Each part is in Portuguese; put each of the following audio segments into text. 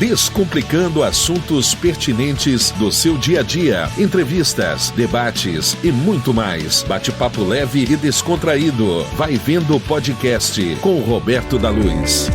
descomplicando assuntos pertinentes do seu dia a dia, entrevistas, debates e muito mais. Bate-papo leve e descontraído. Vai Vendo o Podcast com Roberto da Luz.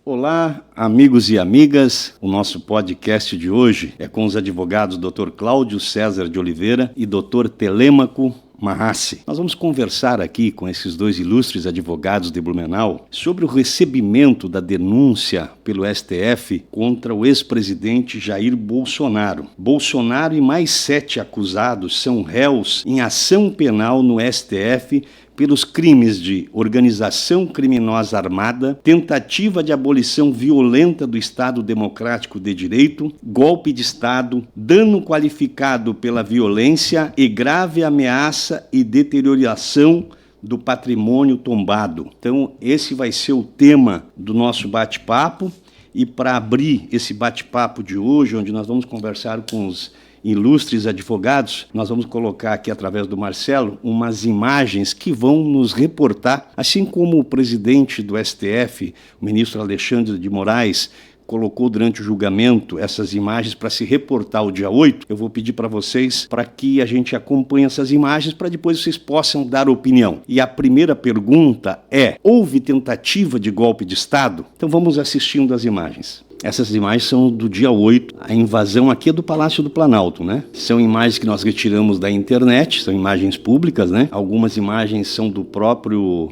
Olá, amigos e amigas. O nosso podcast de hoje é com os advogados Dr. Cláudio César de Oliveira e Dr. Telêmaco Marrasci. Nós vamos conversar aqui com esses dois ilustres advogados de Blumenau sobre o recebimento da denúncia pelo STF contra o ex-presidente Jair Bolsonaro. Bolsonaro e mais 7 acusados são réus em ação penal no STF pelos crimes de organização criminosa armada, tentativa de abolição violenta do Estado Democrático de Direito, golpe de Estado, dano qualificado pela violência e grave ameaça e deterioração do patrimônio tombado. Então, esse vai ser o tema do nosso bate-papo. E para abrir esse bate-papo de hoje, onde nós vamos conversar com os ilustres advogados, nós vamos colocar aqui, através do Marcelo, umas imagens que vão nos reportar, assim como o presidente do STF, o ministro Alexandre de Moraes, colocou durante o julgamento essas imagens para se reportar o dia 8, eu vou pedir para vocês para que a gente acompanhe essas imagens para depois vocês possam dar opinião. E a primeira pergunta é: houve tentativa de golpe de Estado? Então vamos assistindo as imagens. Essas imagens são do dia 8, a invasão aqui é do Palácio do Planalto, né? São imagens que nós retiramos da internet, são imagens públicas, né? Algumas imagens são do próprio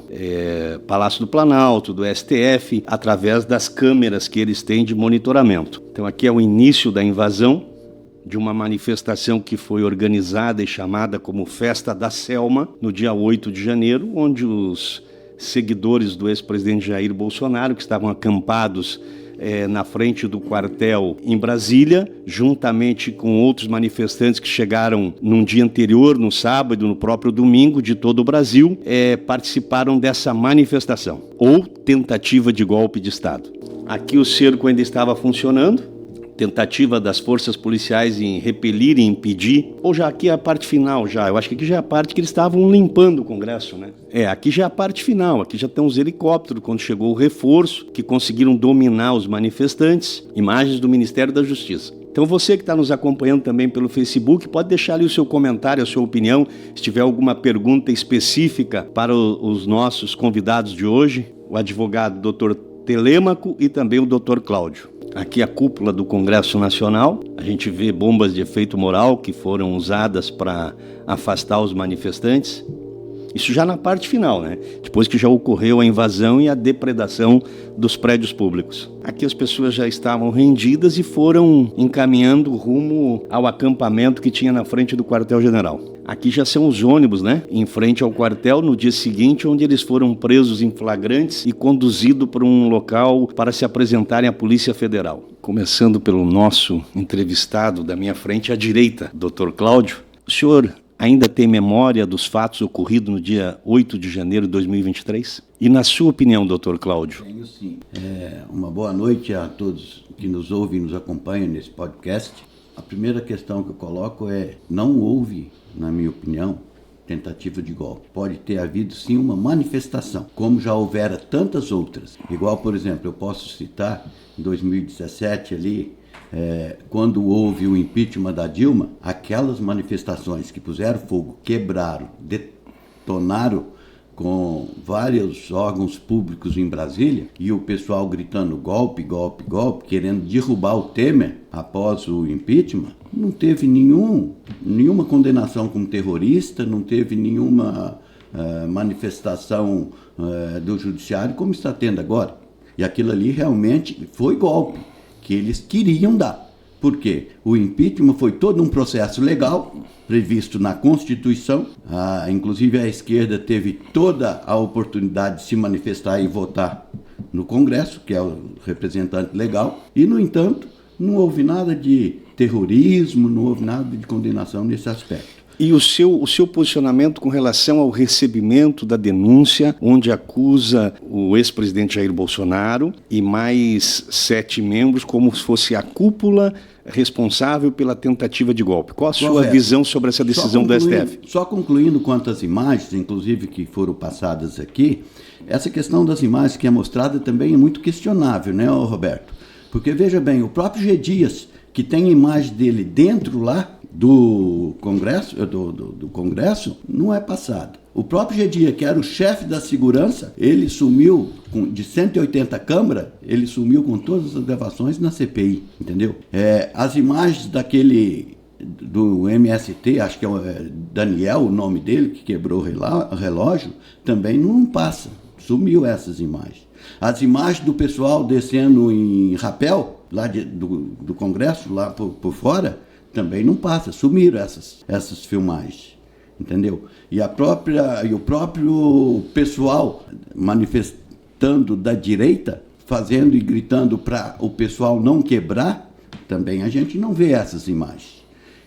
Palácio do Planalto, do STF, através das câmeras que eles têm de monitoramento. Então aqui é o início da invasão de uma manifestação que foi organizada e chamada como Festa da Selma, no dia 8 de janeiro, onde os seguidores do ex-presidente Jair Bolsonaro, que estavam acampados na frente do quartel em Brasília, juntamente com outros manifestantes que chegaram num dia anterior, no sábado, no próprio domingo, de todo o Brasil, participaram dessa manifestação, ou tentativa de golpe de Estado. Aqui o cerco ainda estava funcionando, tentativa das forças policiais em repelir e impedir, ou já aqui é a parte final já, eu acho que aqui já é a parte que eles estavam limpando o Congresso, né? Aqui já é a parte final, aqui já estão os helicópteros, quando chegou o reforço, que conseguiram dominar os manifestantes, imagens do Ministério da Justiça. Então você que está nos acompanhando também pelo Facebook, pode deixar ali o seu comentário, a sua opinião, se tiver alguma pergunta específica para os nossos convidados de hoje, o advogado Dr. Telêmaco e também o Dr. Cláudio. Aqui a cúpula do Congresso Nacional, a gente vê bombas de efeito moral que foram usadas para afastar os manifestantes. Isso já na parte final, né? Depois que já ocorreu a invasão e a depredação dos prédios públicos. Aqui as pessoas já estavam rendidas e foram encaminhando rumo ao acampamento que tinha na frente do quartel-general. Aqui já são os ônibus, né? Em frente ao quartel, no dia seguinte, onde eles foram presos em flagrantes e conduzidos para um local para se apresentarem à Polícia Federal. Começando pelo nosso entrevistado da minha frente à direita, Dr. Cláudio. O senhor ainda tem memória dos fatos ocorridos no dia 8 de janeiro de 2023? E na sua opinião, Dr. Cláudio? Tenho sim. Uma boa noite a todos que nos ouvem e nos acompanham nesse podcast. A primeira questão que eu coloco é: não houve, na minha opinião, tentativa de golpe. Pode ter havido sim uma manifestação, como já houvera tantas outras. Igual, por exemplo, eu posso citar em 2017 ali, quando houve o impeachment da Dilma, aquelas manifestações que puseram fogo, quebraram, detonaram com vários órgãos públicos em Brasília, e o pessoal gritando golpe, golpe, golpe, querendo derrubar o Temer após o impeachment, não teve nenhuma condenação como terrorista, não teve nenhuma manifestação do judiciário como está tendo agora. E aquilo ali realmente foi golpe que eles queriam dar. Por quê? O impeachment foi todo um processo legal, previsto na Constituição. Inclusive a esquerda teve toda a oportunidade de se manifestar e votar no Congresso, que é o representante legal. E, no entanto, não houve nada de terrorismo, não houve nada de condenação nesse aspecto. E o seu posicionamento com relação ao recebimento da denúncia, onde acusa o ex-presidente Jair Bolsonaro e mais 7 membros como se fosse a cúpula responsável pela tentativa de golpe. Qual a sua visão sobre essa decisão do STF? Só concluindo quanto às imagens, inclusive que foram passadas aqui, essa questão das imagens que é mostrada também é muito questionável, né, Roberto? Porque, veja bem, o próprio G. Dias, que tem a imagem dele dentro lá do Congresso, não é passado. O próprio G. Dias, que era o chefe da segurança, ele sumiu de 180 câmeras, ele sumiu com todas as gravações na CPI, entendeu? As imagens do MST, acho que é Daniel o nome dele, que quebrou o relógio, também não passa. Sumiu essas imagens. As imagens do pessoal descendo em rapel, lá do Congresso, lá por fora, também não passa. Sumiram essas filmagens. Entendeu? E o próprio pessoal manifestando da direita, fazendo e gritando para o pessoal não quebrar, também a gente não vê essas imagens.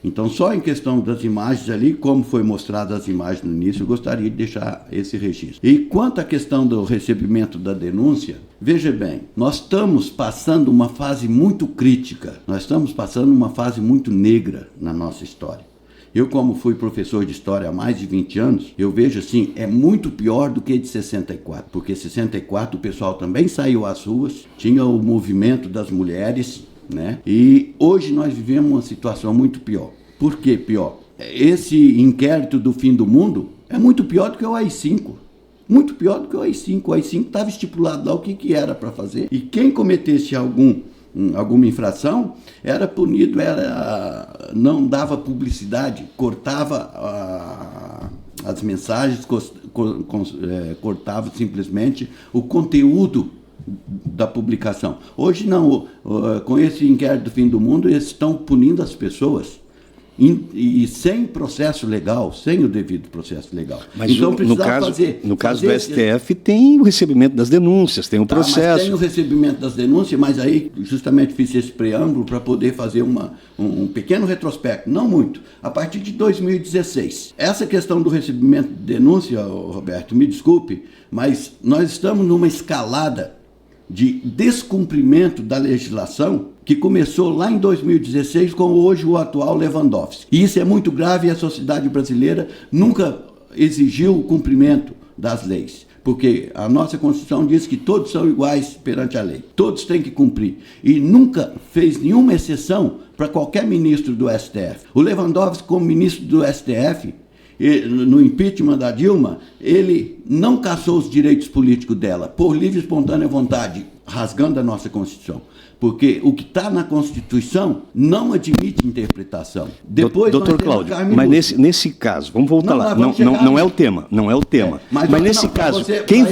Então, só em questão das imagens ali, como foi mostrado as imagens no início, eu gostaria de deixar esse registro. E quanto à questão do recebimento da denúncia, veja bem, nós estamos passando uma fase muito crítica, nós estamos passando uma fase muito negra na nossa história. Eu, como fui professor de história há mais de 20 anos, eu vejo assim, é muito pior do que de 64, porque 64 o pessoal também saiu às ruas, tinha o movimento das mulheres, né? E hoje nós vivemos uma situação muito pior. Por que pior? Esse inquérito do fim do mundo é muito pior do que o AI-5. Muito pior do que o AI-5. O AI-5 estava estipulado lá o que era para fazer. E quem cometesse alguma infração era punido, não dava publicidade, cortava as mensagens, cortava simplesmente o conteúdo da publicação. Hoje não, com esse inquérito do fim do mundo, eles estão punindo as pessoas e sem processo legal, sem o devido processo legal. Mas então, no caso do STF tem o recebimento das denúncias, tem o processo. Mas tem o recebimento das denúncias, mas aí justamente fiz esse preâmbulo para poder fazer um pequeno retrospecto, não muito, a partir de 2016. Essa questão do recebimento de denúncia, Roberto, me desculpe, mas nós estamos numa escalada de descumprimento da legislação que começou lá em 2016 com hoje o atual Lewandowski. E isso é muito grave e a sociedade brasileira nunca exigiu o cumprimento das leis. Porque a nossa Constituição diz que todos são iguais perante a lei. Todos têm que cumprir. E nunca fez nenhuma exceção para qualquer ministro do STF. O Lewandowski, como ministro do STF, no impeachment da Dilma, ele não cassou os direitos políticos dela, por livre e espontânea vontade, rasgando a nossa Constituição. Porque o que está na Constituição não admite interpretação. Depois, doutor Cláudio, mas nesse caso, vamos voltar lá, não é o tema, mas nesse caso, quem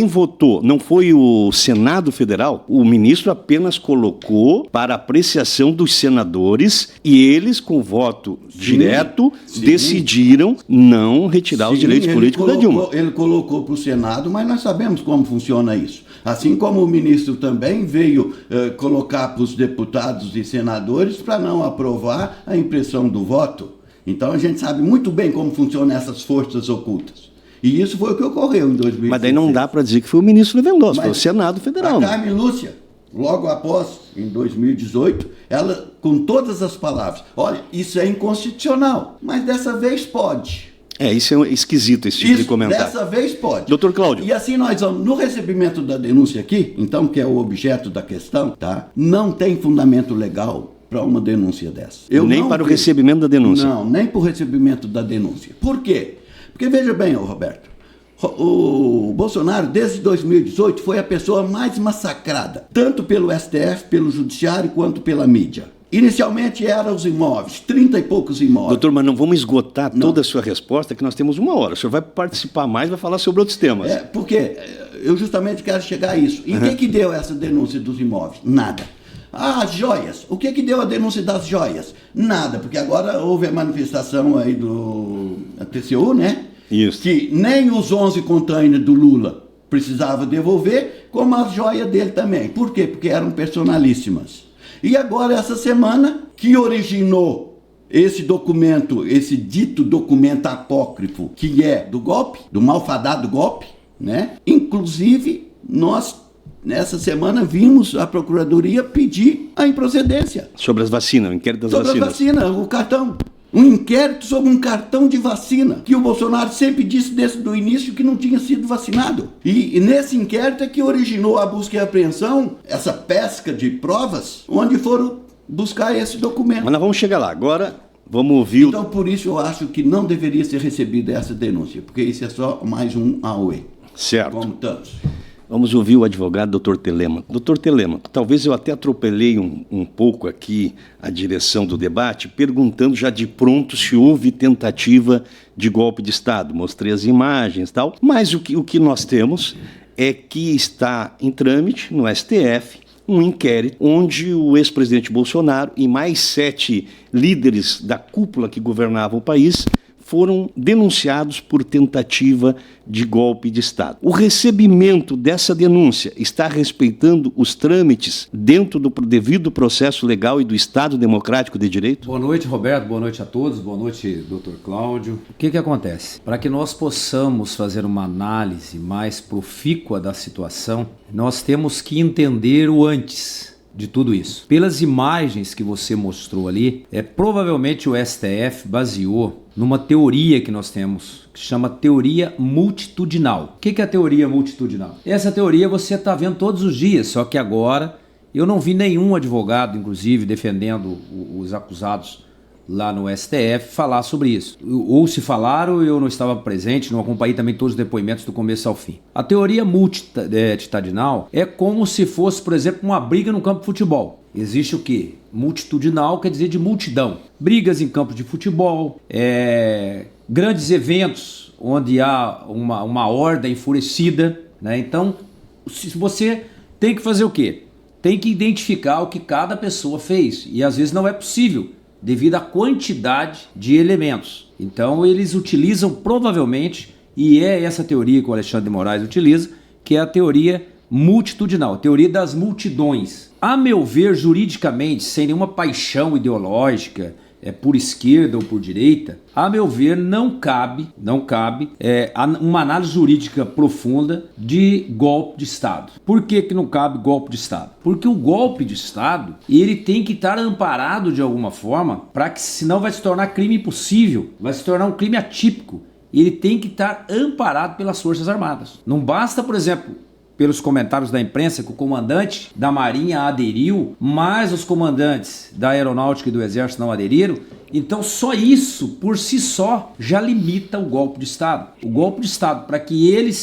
votou não foi o Senado Federal? O ministro apenas colocou para apreciação dos senadores e eles, com voto direto, decidiram não retirar os direitos políticos da Dilma. Ele colocou para o Senado, mas nós sabemos como funciona isso. Assim como o ministro também veio colocar para os deputados e senadores para não aprovar a impressão do voto. Então a gente sabe muito bem como funcionam essas forças ocultas. E isso foi o que ocorreu em 2016. Mas daí não dá para dizer que foi o ministro Lewandowski, foi o Senado Federal. A Carmen Lúcia, logo após, em 2018, ela, com todas as palavras, olha, isso é inconstitucional, mas dessa vez pode. Isso é esquisito, esse tipo de comentário. Dessa vez pode. Doutor Cláudio. E assim nós vamos, no recebimento da denúncia aqui, então, que é o objeto da questão, tá? Não tem fundamento legal para uma denúncia dessa. Nem para o recebimento da denúncia. Não, nem para o recebimento da denúncia. Por quê? Porque veja bem, Roberto, o Bolsonaro, desde 2018, foi a pessoa mais massacrada, tanto pelo STF, pelo Judiciário, quanto pela mídia. Inicialmente eram os imóveis, 30 e poucos imóveis. Doutor, mas não vamos esgotar toda a sua resposta, que nós temos 1 hora. O senhor vai participar mais, vai falar sobre outros temas. Porque eu justamente quero chegar a isso. E o que deu essa denúncia dos imóveis? Nada. As joias. O que deu a denúncia das joias? Nada, porque agora houve a manifestação aí do TCU, né? Isso. Que nem os 11 containers do Lula precisava devolver, como as joias dele também. Por quê? Porque eram personalíssimas. E agora, essa semana, que originou esse documento, esse dito documento apócrifo, que é do golpe, do malfadado golpe, né? Inclusive, nós, nessa semana, vimos a Procuradoria pedir a improcedência. Sobre as vacinas, o inquérito das vacinas. Sobre a vacina, o cartão. Um inquérito sobre um cartão de vacina, que o Bolsonaro sempre disse desde o início que não tinha sido vacinado. E nesse inquérito é que originou a busca e apreensão, essa pesca de provas, onde foram buscar esse documento. Mas nós vamos chegar lá. Agora, vamos ouvir... Então, por isso eu acho que não deveria ser recebida essa denúncia, porque isso é só mais um AUE. Certo. Como tantos. Vamos ouvir o advogado Dr. Telêmaco. Dr. Telêmaco, talvez eu até atropelei um pouco aqui a direção do debate, perguntando já de pronto se houve tentativa de golpe de Estado. Mostrei as imagens e tal, mas o que nós temos é que está em trâmite no STF um inquérito onde o ex-presidente Bolsonaro e mais 7 líderes da cúpula que governavam o país foram denunciados por tentativa de golpe de Estado. O recebimento dessa denúncia está respeitando os trâmites dentro do devido processo legal e do Estado Democrático de Direito? Boa noite, Roberto. Boa noite a todos. Boa noite, Dr. Cláudio. O que acontece? Para que nós possamos fazer uma análise mais profícua da situação, nós temos que entender o antes de tudo isso. Pelas imagens que você mostrou ali, provavelmente o STF baseou numa teoria que nós temos, que chama teoria multitudinal. O que é a teoria multitudinal? Essa teoria você está vendo todos os dias, só que agora eu não vi nenhum advogado, inclusive, defendendo os acusados lá no STF, falar sobre isso. Ou se falaram, eu não estava presente, não acompanhei também todos os depoimentos do começo ao fim. A teoria multitudinal é como se fosse, por exemplo, uma briga no campo de futebol. Existe o quê? Multitudinal quer dizer de multidão. Brigas em campos de futebol, grandes eventos onde há uma horda enfurecida, né? Então, você tem que fazer o quê? Tem que identificar o que cada pessoa fez. E às vezes não é possível, devido à quantidade de elementos. Então eles utilizam provavelmente, e é essa teoria que o Alexandre de Moraes utiliza, que é a teoria multitudinal, a teoria das multidões. A meu ver, juridicamente, sem nenhuma paixão ideológica, por esquerda ou por direita, a meu ver, não cabe uma análise jurídica profunda de golpe de Estado. Por que não cabe golpe de Estado? Porque o golpe de Estado, ele tem que estar amparado de alguma forma, para que senão vai se tornar crime impossível, vai se tornar um crime atípico. Ele tem que estar amparado pelas Forças Armadas. Não basta, por exemplo, pelos comentários da imprensa, que o comandante da Marinha aderiu, mas os comandantes da Aeronáutica e do Exército não aderiram. Então só isso, por si só, já limita o golpe de Estado. O golpe de Estado, para que ele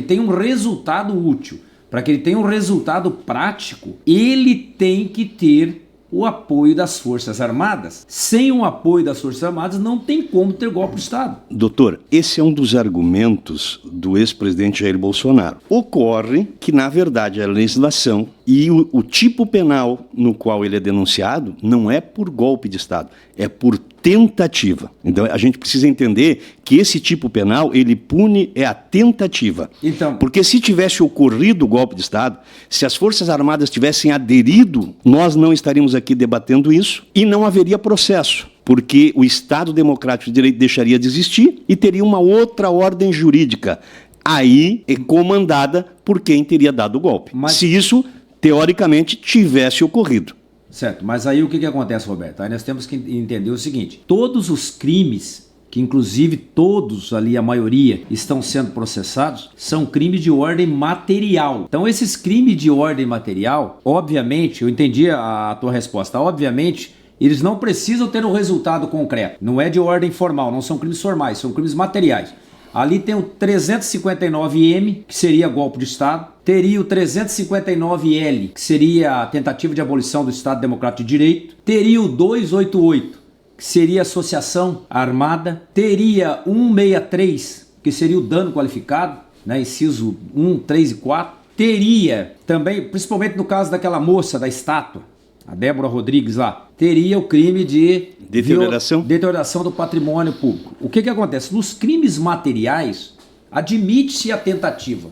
tenha um resultado útil, para que ele tenha um resultado prático, ele tem que ter o apoio das Forças Armadas. Sem o apoio das Forças Armadas, não tem como ter golpe de Estado. Doutor, esse é um dos argumentos do ex-presidente Jair Bolsonaro. Ocorre que, na verdade, a legislação e o tipo penal no qual ele é denunciado não é por golpe de Estado, é por tentativa. Então, a gente precisa entender que esse tipo penal, ele pune a tentativa. Então, porque se tivesse ocorrido o golpe de Estado, se as Forças Armadas tivessem aderido, nós não estaríamos aqui debatendo isso e não haveria processo, porque o Estado Democrático de Direito deixaria de existir e teria uma outra ordem jurídica, aí é comandada por quem teria dado o golpe. Se isso, teoricamente, tivesse ocorrido. Certo, mas aí o que acontece, Roberto? Aí nós temos que entender o seguinte: todos os crimes, que inclusive todos ali, a maioria, estão sendo processados, são crimes de ordem material. Então esses crimes de ordem material, obviamente, eu entendi a tua resposta, obviamente, eles não precisam ter um resultado concreto, não é de ordem formal, não são crimes formais, são crimes materiais. Ali tem o 359-M, que seria golpe de Estado. Teria o 359-L, que seria a tentativa de abolição do Estado Democrático de Direito. Teria o 288, que seria associação armada. Teria o 163, que seria o dano qualificado, né? Inciso 1, 3 e 4. Teria também, principalmente no caso daquela moça da estátua, a Débora Rodrigues lá, teria o crime de deterioração do patrimônio público. O que acontece? Nos crimes materiais, admite-se a tentativa,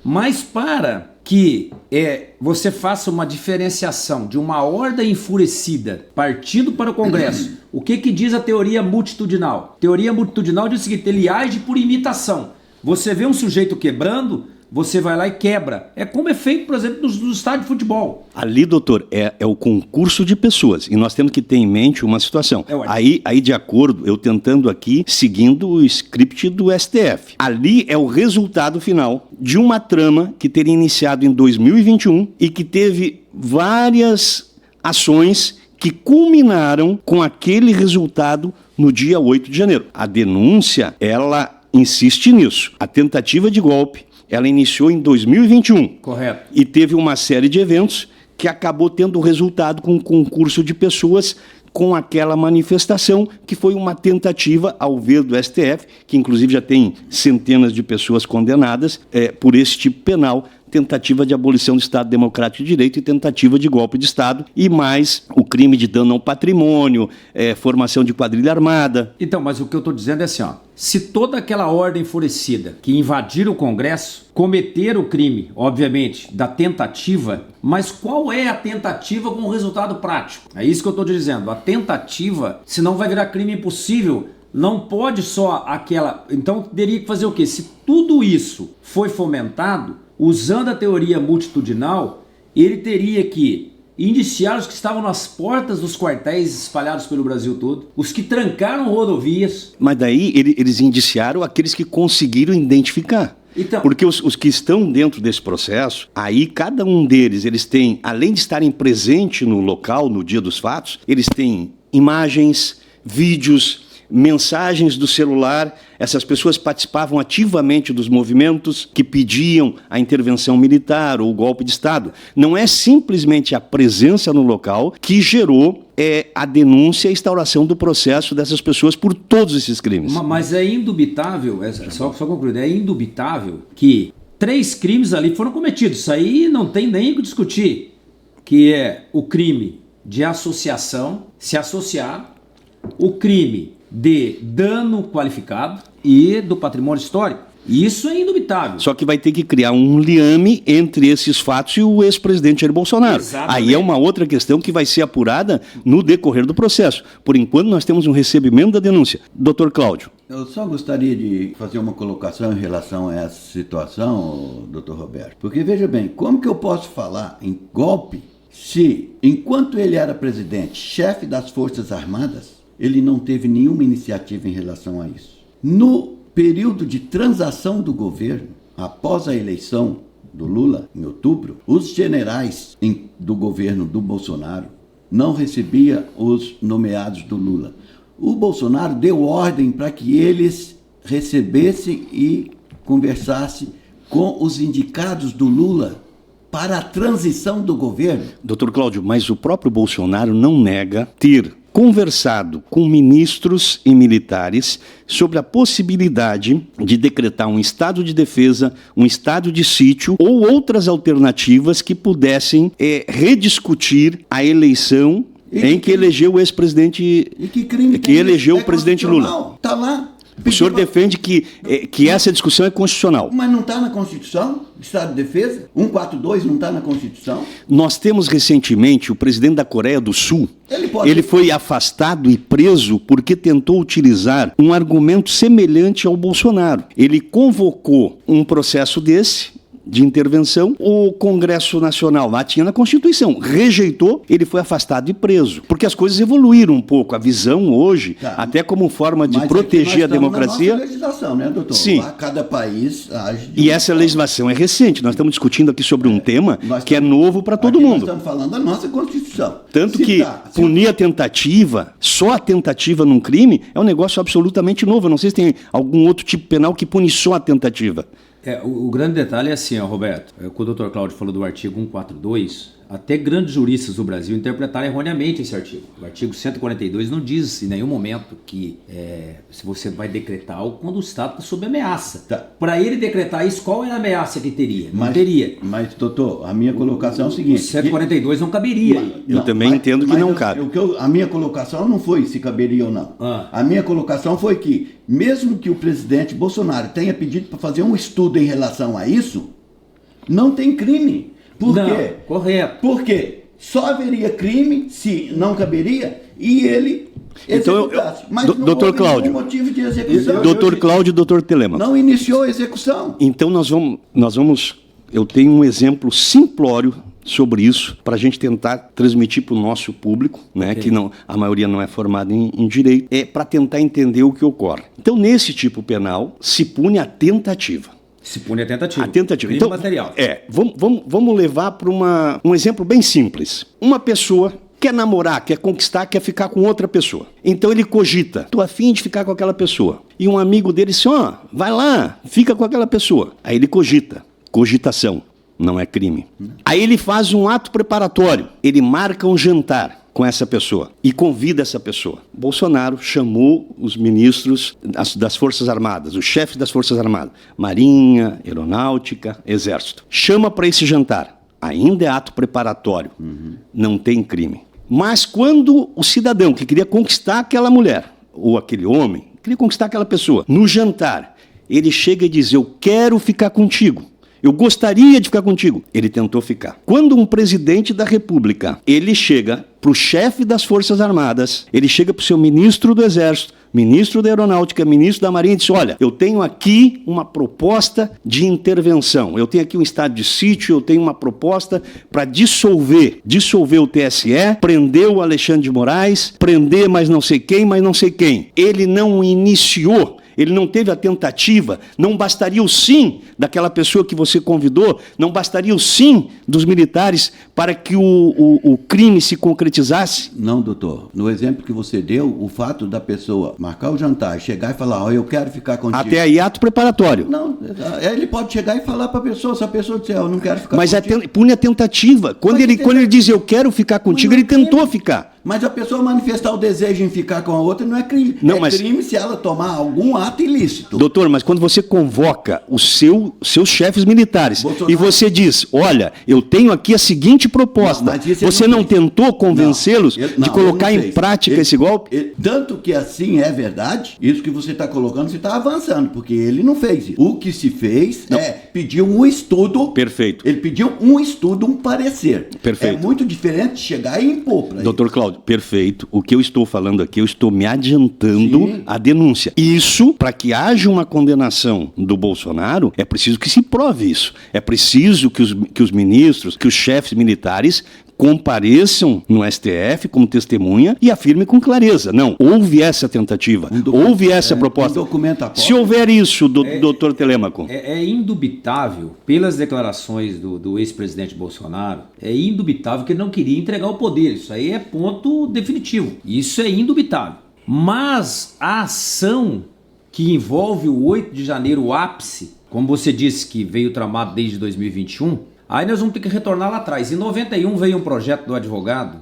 mas para que você faça uma diferenciação de uma horda enfurecida partindo para o Congresso. O que diz a teoria multitudinal? Teoria multitudinal diz o seguinte: ele age por imitação. Você vê um sujeito quebrando, você vai lá e quebra. É como é feito, por exemplo, no estádio de futebol. Ali, doutor, é o concurso de pessoas. E nós temos que ter em mente uma situação. Aí, de acordo, eu tentando aqui, seguindo o script do STF. Ali é o resultado final de uma trama que teria iniciado em 2021 e que teve várias ações que culminaram com aquele resultado no dia 8 de janeiro. A denúncia, ela insiste nisso. A tentativa de golpe, ela iniciou em 2021. Correto. E teve uma série de eventos que acabou tendo resultado com um concurso de pessoas com aquela manifestação, que foi uma tentativa, ao ver do STF, que inclusive já tem centenas de pessoas condenadas por esse tipo penal, tentativa de abolição do Estado Democrático de Direito e tentativa de golpe de Estado, e mais o crime de dano ao patrimônio, formação de quadrilha armada. Então, mas o que eu estou dizendo é assim, ó, se toda aquela ordem enfurecida que invadiram o Congresso cometeram o crime, obviamente, da tentativa, mas qual é a tentativa com o resultado prático? É isso que eu estou dizendo. A tentativa, senão vai virar crime impossível. Não pode só aquela... Então, teria que fazer o quê? Se tudo isso foi fomentado, usando a teoria multitudinal, ele teria que indiciar os que estavam nas portas dos quartéis espalhados pelo Brasil todo, os que trancaram rodovias. Mas daí eles indiciaram aqueles que conseguiram identificar. Então, porque os que estão dentro desse processo, aí cada um deles, eles têm, além de estarem presentes no local, no dia dos fatos, eles têm imagens, vídeos, mensagens do celular. Essas pessoas participavam ativamente dos movimentos que pediam a intervenção militar ou o golpe de Estado. Não é simplesmente a presença no local que gerou a denúncia e a instauração do processo dessas pessoas por todos esses crimes. Mas é indubitável, só concluir, é indubitável que 3 crimes ali foram cometidos. Isso aí não tem nem o que discutir, que é o crime de associação, se associar, o crime de dano qualificado e do patrimônio histórico. Isso é indubitável. Só que vai ter que criar um liame entre esses fatos e o ex-presidente Jair Bolsonaro. Exatamente. Aí é uma outra questão que vai ser apurada no decorrer do processo. Por enquanto, nós temos um recebimento da denúncia. Dr. Cláudio. Eu só gostaria de fazer uma colocação em relação a essa situação, Dr. Roberto. Porque, veja bem, como que eu posso falar em golpe se, enquanto ele era presidente, chefe das Forças Armadas, ele não teve nenhuma iniciativa em relação a isso? No período de transação do governo, após a eleição do Lula, em outubro, os generais do governo do Bolsonaro não recebiam os nomeados do Lula. O Bolsonaro deu ordem para que eles recebessem e conversassem com os indicados do Lula para a transição do governo. Dr. Cláudio, mas o próprio Bolsonaro não nega ter conversado com ministros e militares sobre a possibilidade de decretar um estado de defesa, um estado de sítio ou outras alternativas que pudessem rediscutir a eleição em que elegeu o ex-presidente, que elegeu o presidente Lula. Está lá. O senhor defende que essa discussão é constitucional. Mas não está na Constituição? Estado de Defesa? 142 não está na Constituição? Nós temos recentemente o presidente da Coreia do Sul. Ele foi afastado e preso porque tentou utilizar um argumento semelhante ao Bolsonaro. Ele convocou um processo desse, de intervenção, o Congresso Nacional lá tinha na Constituição, rejeitou, ele foi afastado e preso, porque as coisas evoluíram um pouco, a visão hoje, até como forma de proteger a democracia. Mas legislação, né, doutor? Sim. Lá, cada país age e essa legislação é recente, nós estamos discutindo aqui sobre um tema que é novo para todo mundo. Nós estamos falando da nossa Constituição. Tanto que punir a tentativa, só a tentativa num crime, é um negócio absolutamente novo. Eu não sei se tem algum outro tipo penal que pune só a tentativa. O grande detalhe é assim, Roberto, quando o Dr. Cláudio falou do artigo 142, até grandes juristas do Brasil interpretaram erroneamente esse artigo. O artigo 142 não diz em nenhum momento que se você vai decretar algo quando o Estado está sob ameaça. Tá. Para ele decretar isso, qual era a ameaça que teria? Não teria. Mas, doutor, a minha colocação é o seguinte... O 142 não caberia. Eu também entendo que não cabe. A minha colocação não foi se caberia ou não. A minha colocação foi que, mesmo que o presidente Bolsonaro tenha pedido para fazer um estudo em relação a isso, não tem crime. Por quê? Correto. Porque só haveria crime se não caberia e ele executasse. Mas não Dr. houve Cláudio, nenhum motivo de execução. Dr. Cláudio e Dr. Telêmaco. Não iniciou a execução. Então nós vamos. Eu tenho um exemplo simplório sobre isso para a gente tentar transmitir para o nosso público, né, Ok. que não, a maioria não é formada em direito, para tentar entender o que ocorre. Então, nesse tipo penal, se pune a tentativa. Se pune a tentativa. A tentativa. Crime Então, material. vamos levar para um exemplo bem simples. Uma pessoa quer namorar, quer conquistar, quer ficar com outra pessoa. Então ele cogita, tô afim de ficar com aquela pessoa. E um amigo dele disse, vai lá, fica com aquela pessoa. Aí ele cogita, cogitação, não é crime. Aí ele faz um ato preparatório, ele marca um jantar com essa pessoa e convida essa pessoa. Bolsonaro chamou os ministros das Forças Armadas, os chefes das Forças Armadas, Marinha, Aeronáutica, Exército. Chama para esse jantar. Ainda é ato preparatório, não tem crime. Mas quando o cidadão que queria conquistar aquela mulher, ou aquele homem, queria conquistar aquela pessoa, no jantar, ele chega e diz, eu quero ficar contigo. Eu gostaria de ficar contigo. Ele tentou ficar. Quando um presidente da República, ele chega para o chefe das Forças Armadas, ele chega para o seu ministro do Exército, ministro da Aeronáutica, ministro da Marinha, e diz, olha, eu tenho aqui uma proposta de intervenção, eu tenho aqui um estado de sítio, eu tenho uma proposta para dissolver o TSE, prender o Alexandre de Moraes, prender mais não sei quem, mais não sei quem. Ele não iniciou. Ele não teve a tentativa, não bastaria o sim daquela pessoa que você convidou, não bastaria o sim dos militares para que o crime se concretizasse? Não, doutor. No exemplo que você deu, o fato da pessoa marcar o jantar, chegar e falar, eu quero ficar contigo. Até aí, ato preparatório. Não, ele pode chegar e falar para a pessoa, se a pessoa disser, eu não quero ficar Mas contigo. pune a tentativa. Quando ele diz, eu quero ficar contigo, ele tentou ficar. Mas a pessoa manifestar o desejo em ficar com a outra não é crime. Não, mas- crime se ela tomar algum ato ilícito. Doutor, mas quando você convoca seus chefes militares Bolsonaro- e você diz, olha, eu tenho aqui a seguinte proposta, Não, mas isso ele você não não fez. tentou convencê-los Não, ele- de não, colocar ele não em fez. prática Ele- esse golpe? Tanto que assim é verdade, isso que você está colocando, você está avançando, porque ele não fez isso. O que se fez é pedir um estudo. Perfeito. Ele pediu um estudo, um parecer. Perfeito. É muito diferente de chegar e impor para ele. Doutor Cláudio, perfeito. O que eu estou falando aqui, eu estou me adiantando Sim. à denúncia. Isso, para que haja uma condenação do Bolsonaro, é preciso que se prove isso. É preciso que os ministros, que os chefes militares compareçam no STF como testemunha e afirmem com clareza. Não, houve essa tentativa, houve essa proposta. Um documento após. Se houver isso, doutor Telêmaco. É indubitável, pelas declarações do ex-presidente Bolsonaro, é indubitável que ele não queria entregar o poder. Isso aí é ponto definitivo. Isso é indubitável. Mas a ação que envolve o 8 de janeiro, o ápice, como você disse que veio tramado desde 2021, aí nós vamos ter que retornar lá atrás. Em 91 veio um projeto do advogado,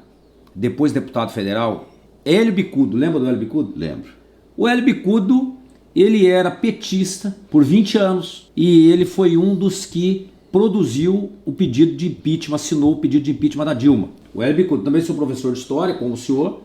depois deputado federal, Hélio Bicudo. Lembra do Hélio Bicudo? Lembro. O Hélio Bicudo, ele era petista por 20 anos e ele foi um dos que produziu o pedido de impeachment, assinou o pedido de impeachment da Dilma. O Hélio Bicudo, também sou professor de história, como o senhor.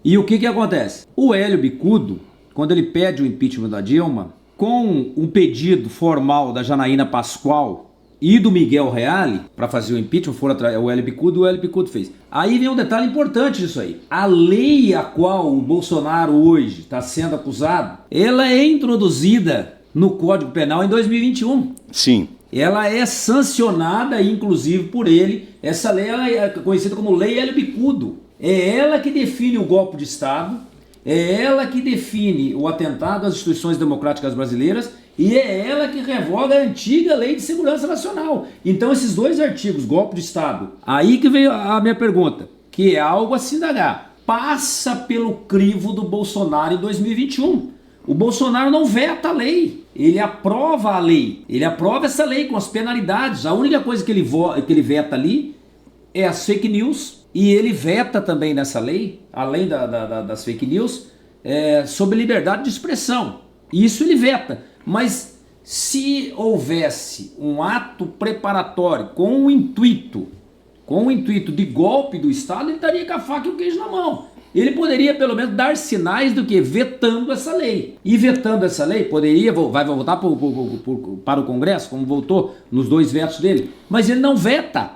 E o que acontece? O Hélio Bicudo, quando ele pede o impeachment da Dilma, com um pedido formal da Janaína Pascoal e do Miguel Reale para fazer o impeachment, foram o Hélio Bicudo fez. Aí vem um detalhe importante disso aí. A lei a qual o Bolsonaro hoje está sendo acusado, ela é introduzida no Código Penal em 2021. Sim. Ela é sancionada, inclusive, por ele. Essa lei ela é conhecida como Lei Hélio Bicudo. É ela que define o golpe de Estado, é ela que define o atentado às instituições democráticas brasileiras e é ela que revoga a antiga Lei de Segurança Nacional. Então esses dois artigos, golpe de Estado, aí que veio a minha pergunta, que é algo a se indagar, passa pelo crivo do Bolsonaro em 2021. O Bolsonaro não veta a lei, ele aprova a lei, ele aprova essa lei com as penalidades. A única coisa que ele veta ali é as fake news. E ele veta também nessa lei, além das fake news, sobre liberdade de expressão. Isso ele veta. Mas se houvesse um ato preparatório com o intuito de golpe do Estado, ele estaria com a faca e o queijo na mão. ele poderia pelo menos dar sinais do que vetando essa lei. E vetando essa lei, vai voltar para o Congresso, como voltou nos 2 vetos dele, mas ele não veta.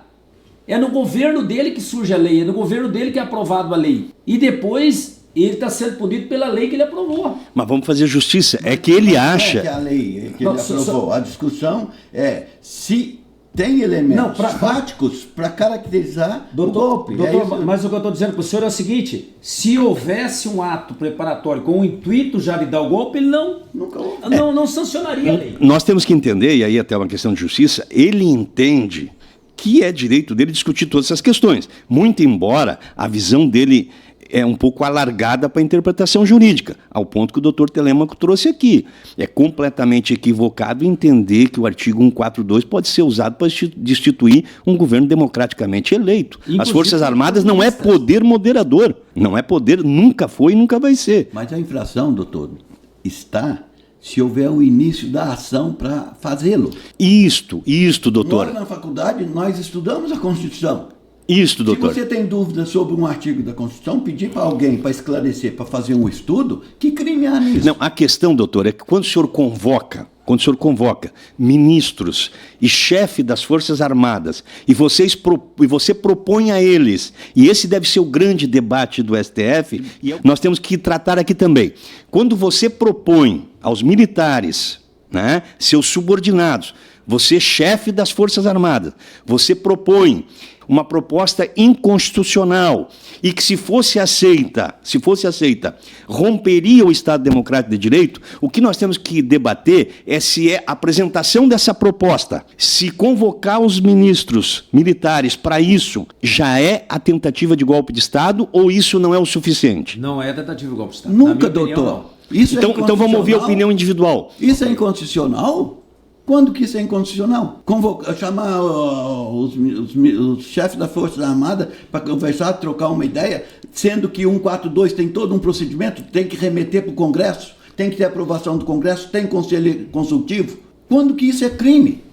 É no governo dele que surge a lei, é no governo dele que é aprovado a lei. E depois ele está sendo punido pela lei que ele aprovou. Mas vamos fazer justiça. É que ele acha... É que a lei que ele aprovou, a discussão é se... tem elementos fáticos para caracterizar o golpe. Doutor, mas o que eu estou dizendo para o senhor é o seguinte: se houvesse um ato preparatório com o intuito já de dar o golpe, ele não sancionaria a lei. Nós temos que entender, e aí até uma questão de justiça, ele entende que é direito dele discutir todas essas questões, muito embora a visão dele é um pouco alargada para a interpretação jurídica, ao ponto que o doutor Telêmaco trouxe aqui. É completamente equivocado entender que o artigo 142 pode ser usado para destituir um governo democraticamente eleito. Inclusive, as Forças Armadas não é poder moderador, não é poder, nunca foi e nunca vai ser. Mas a infração, doutor, está se houver o início da ação para fazê-lo. Isto, doutor. Nós, na faculdade, nós estudamos a Constituição. Isso, doutor. Se você tem dúvida sobre um artigo da Constituição, pedir para alguém para esclarecer, para fazer um estudo, que crime há nisso? Não, a questão, doutor, é que quando o senhor convoca ministros e chefe das Forças Armadas, e você propõe a eles, e esse deve ser o grande debate do STF, e nós temos que tratar aqui também. Quando você propõe aos militares, né, seus subordinados, você, chefe das Forças Armadas, você propõe uma proposta inconstitucional e que, se fosse aceita, romperia o Estado Democrático de Direito, o que nós temos que debater é se é a apresentação dessa proposta, se convocar os ministros militares para isso, já é a tentativa de golpe de Estado ou isso não é o suficiente? Não é a tentativa de golpe de Estado. Nunca, doutor. Então vamos ouvir a opinião individual. Isso é inconstitucional? Quando que isso é inconstitucional? Chamar os chefes da Força Armada para conversar, trocar uma ideia, sendo que 142 tem todo um procedimento, tem que remeter para o Congresso, tem que ter aprovação do Congresso, tem conselho consultivo. Quando que isso é crime?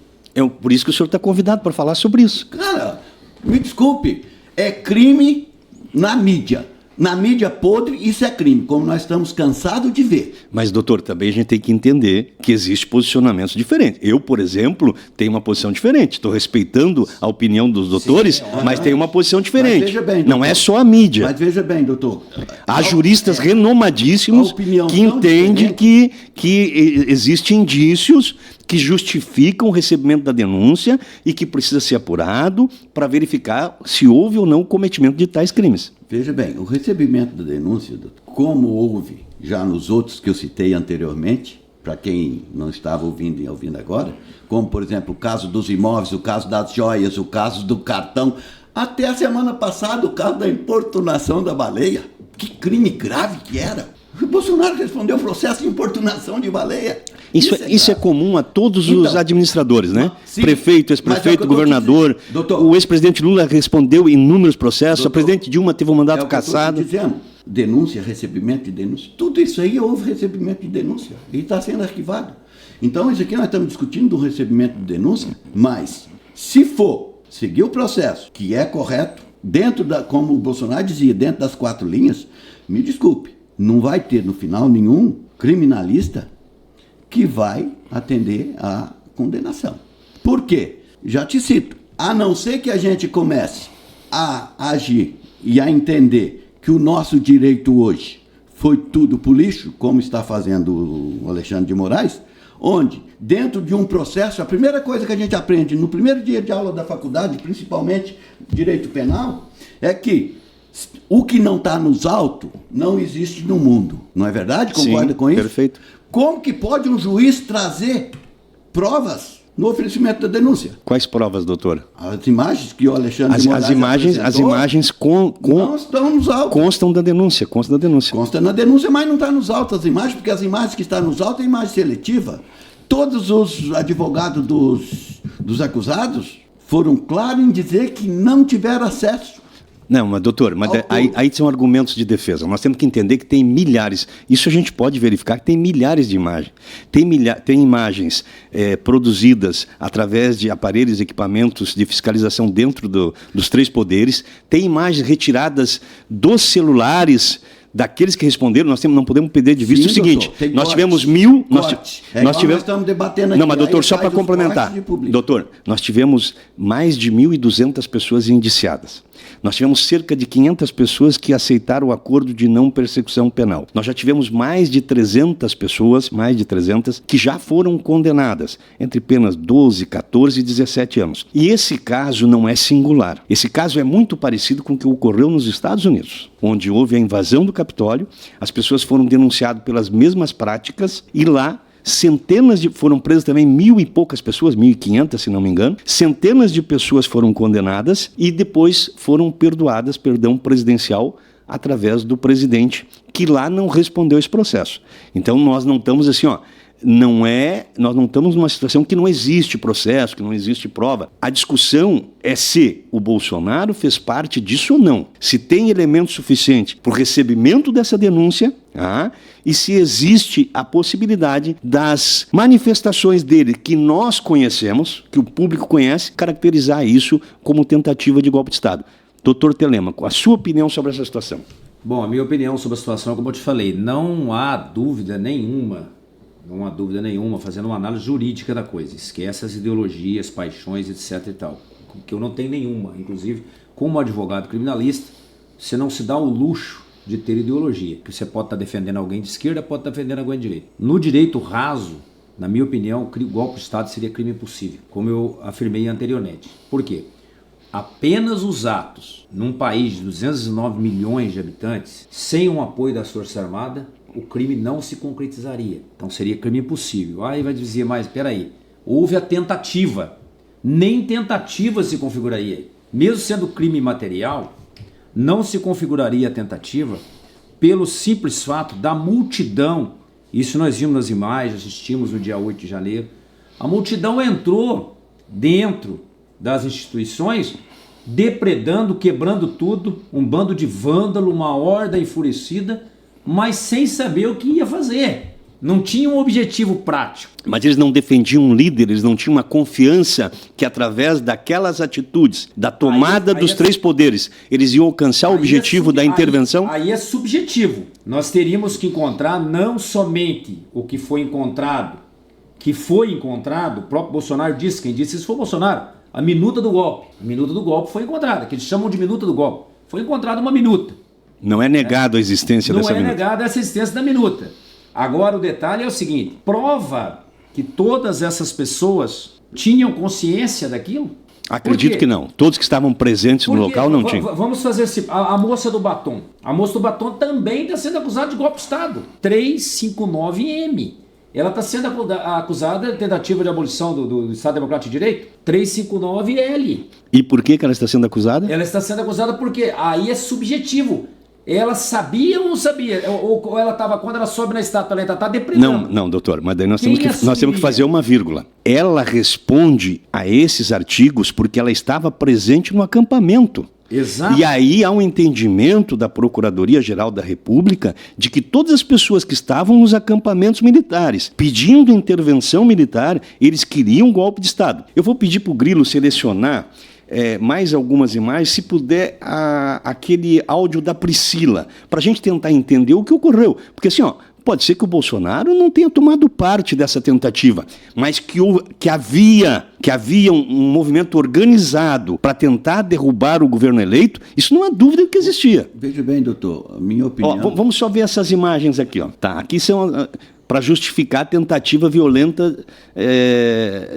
Por isso que o senhor está convidado para falar sobre isso. Cara, me desculpe, é crime na mídia. Na mídia podre, isso é crime, como nós estamos cansados de ver. Mas, doutor, também a gente tem que entender que existem posicionamentos diferentes. Eu, por exemplo, tenho uma posição diferente. Estou respeitando a opinião dos doutores, mas tenho uma posição diferente. Veja bem, doutor, não é só a mídia. Mas veja bem, doutor. Há juristas renomadíssimos que entendem que existem indícios que justificam o recebimento da denúncia e que precisa ser apurado para verificar se houve ou não o cometimento de tais crimes. Veja bem, o recebimento da denúncia, doutor, como houve já nos outros que eu citei anteriormente, para quem não estava ouvindo e ouvindo agora, como, por exemplo, o caso dos imóveis, o caso das joias, o caso do cartão, até a semana passada o caso da importunação da baleia. Que crime grave que era! O Bolsonaro respondeu o processo de importunação de baleia. Isso é comum a todos os administradores, né? Sim, prefeito, ex-prefeito, governador. Doutor, o ex-presidente Lula respondeu inúmeros processos. A presidente Dilma teve um mandato cassado. Dizendo, denúncia, recebimento de denúncia, tudo isso aí houve recebimento de denúncia e está sendo arquivado. Então, isso aqui nós estamos discutindo do recebimento de denúncia, mas se for seguir o processo, que é correto, como o Bolsonaro dizia, dentro das 4 linhas, me desculpe, não vai ter no final nenhum criminalista que vai atender à condenação. Por quê? Já te cito. A não ser que a gente comece a agir e a entender que o nosso direito hoje foi tudo pro lixo, como está fazendo o Alexandre de Moraes, onde, dentro de um processo, a primeira coisa que a gente aprende no primeiro dia de aula da faculdade, principalmente direito penal, é que o que não está nos autos não existe no mundo. Não é verdade? Concorda com isso? Perfeito. Como que pode um juiz trazer provas no oferecimento da denúncia? Quais provas, doutor? As imagens que o Alexandre de Moraes as imagens não estão nos autos. Constam da denúncia, Consta na denúncia, mas não está nos autos as imagens, porque as imagens que estão nos autos é imagem seletiva. Todos os advogados dos acusados foram claros em dizer que não tiveram acesso Não, mas doutor, aí são argumentos de defesa. Nós temos que entender que tem milhares, isso a gente pode verificar, que tem milhares de imagens. Tem imagens produzidas através de aparelhos e equipamentos de fiscalização dentro dos três poderes, tem imagens retiradas dos celulares daqueles que responderam. Nós não podemos perder de vista o seguinte, nós tivemos 1.000... Nós estamos debatendo aqui. Não, mas doutor, só para complementar. Doutor, nós tivemos mais de 1.200 pessoas indiciadas. Nós tivemos cerca de 500 pessoas que aceitaram o acordo de não persecução penal. Nós já tivemos mais de 300 pessoas, que já foram condenadas, entre penas 12, 14 e 17 anos. E esse caso não é singular. Esse caso é muito parecido com o que ocorreu nos Estados Unidos, onde houve a invasão do Capitólio, as pessoas foram denunciadas pelas mesmas práticas e lá foram presas também 1.000 e poucas pessoas, 1.500 se não me engano, centenas de pessoas foram condenadas e depois foram perdoadas, perdão presidencial, através do presidente, que lá não respondeu esse processo. Então nós não estamos assim, nós não estamos numa situação que não existe processo, que não existe prova. A discussão é se o Bolsonaro fez parte disso ou não. Se tem elemento suficiente para o recebimento dessa denúncia, e se existe a possibilidade das manifestações dele que nós conhecemos, que o público conhece, caracterizar isso como tentativa de golpe de Estado. Doutor Telêmaco, a sua opinião sobre essa situação? Bom, a minha opinião sobre a situação, como eu te falei, não há dúvida nenhuma, fazendo uma análise jurídica da coisa. Esquece as ideologias, paixões, etc e tal. Que eu não tenho nenhuma. Inclusive, como advogado criminalista, você não se dá o luxo de ter ideologia. Que você pode estar defendendo alguém de esquerda, pode estar defendendo alguém de direita. No direito raso, na minha opinião, o golpe de Estado seria crime impossível, como eu afirmei anteriormente. Por quê? Apenas os atos, num país de 209 milhões de habitantes, sem um apoio da Força Armada, o crime não se concretizaria. Então seria crime impossível. Aí vai dizer, mas peraí, houve a tentativa. Nem tentativa se configuraria. Mesmo sendo crime material, não se configuraria a tentativa pelo simples fato da multidão. Isso nós vimos nas imagens, assistimos no dia 8 de janeiro. A multidão entrou dentro das instituições, depredando, quebrando tudo, um bando de vândalo, uma horda enfurecida, mas sem saber o que ia fazer. Não tinha um objetivo prático. Mas eles não defendiam um líder, eles não tinham uma confiança que através daquelas atitudes, da tomada dos três poderes, eles iam alcançar o objetivo da intervenção? Aí é subjetivo. Nós teríamos que encontrar não somente o que foi encontrado, o próprio Bolsonaro disse, quem disse isso foi o Bolsonaro, a minuta do golpe. A minuta do golpe foi encontrada, que eles chamam de minuta do golpe. Foi encontrada uma minuta. Não é negado a existência dessa minuta. Não é negada a existência da minuta. Agora o detalhe é o seguinte, prova que todas essas pessoas tinham consciência daquilo? Acredito que não. Todos que estavam presentes no local não tinham. Vamos fazer assim, a moça do batom. A moça do batom também está sendo acusada de golpe de Estado. 359M. Ela está sendo acusada de tentativa de abolição do Estado Democrático de Direito. 359L. E por que ela está sendo acusada? Ela está sendo acusada porque aí é subjetivo. Ela sabia ou não sabia? Ou ela estava, quando ela sobe na estátua, ela está depredando? Não, doutor, mas daí nós temos que fazer uma vírgula. Ela responde a esses artigos porque ela estava presente no acampamento. Exato. E aí há um entendimento da Procuradoria-Geral da República de que todas as pessoas que estavam nos acampamentos militares pedindo intervenção militar, eles queriam um golpe de Estado. Eu vou pedir para o Grilo selecionar mais algumas imagens, se puder, aquele áudio da Priscila, para a gente tentar entender o que ocorreu. Porque assim, pode ser que o Bolsonaro não tenha tomado parte dessa tentativa, mas que havia um movimento organizado para tentar derrubar o governo eleito, isso não há dúvida que existia. Veja bem, doutor, a minha opinião... Vamos só ver essas imagens aqui. Tá, aqui são... para justificar a tentativa violenta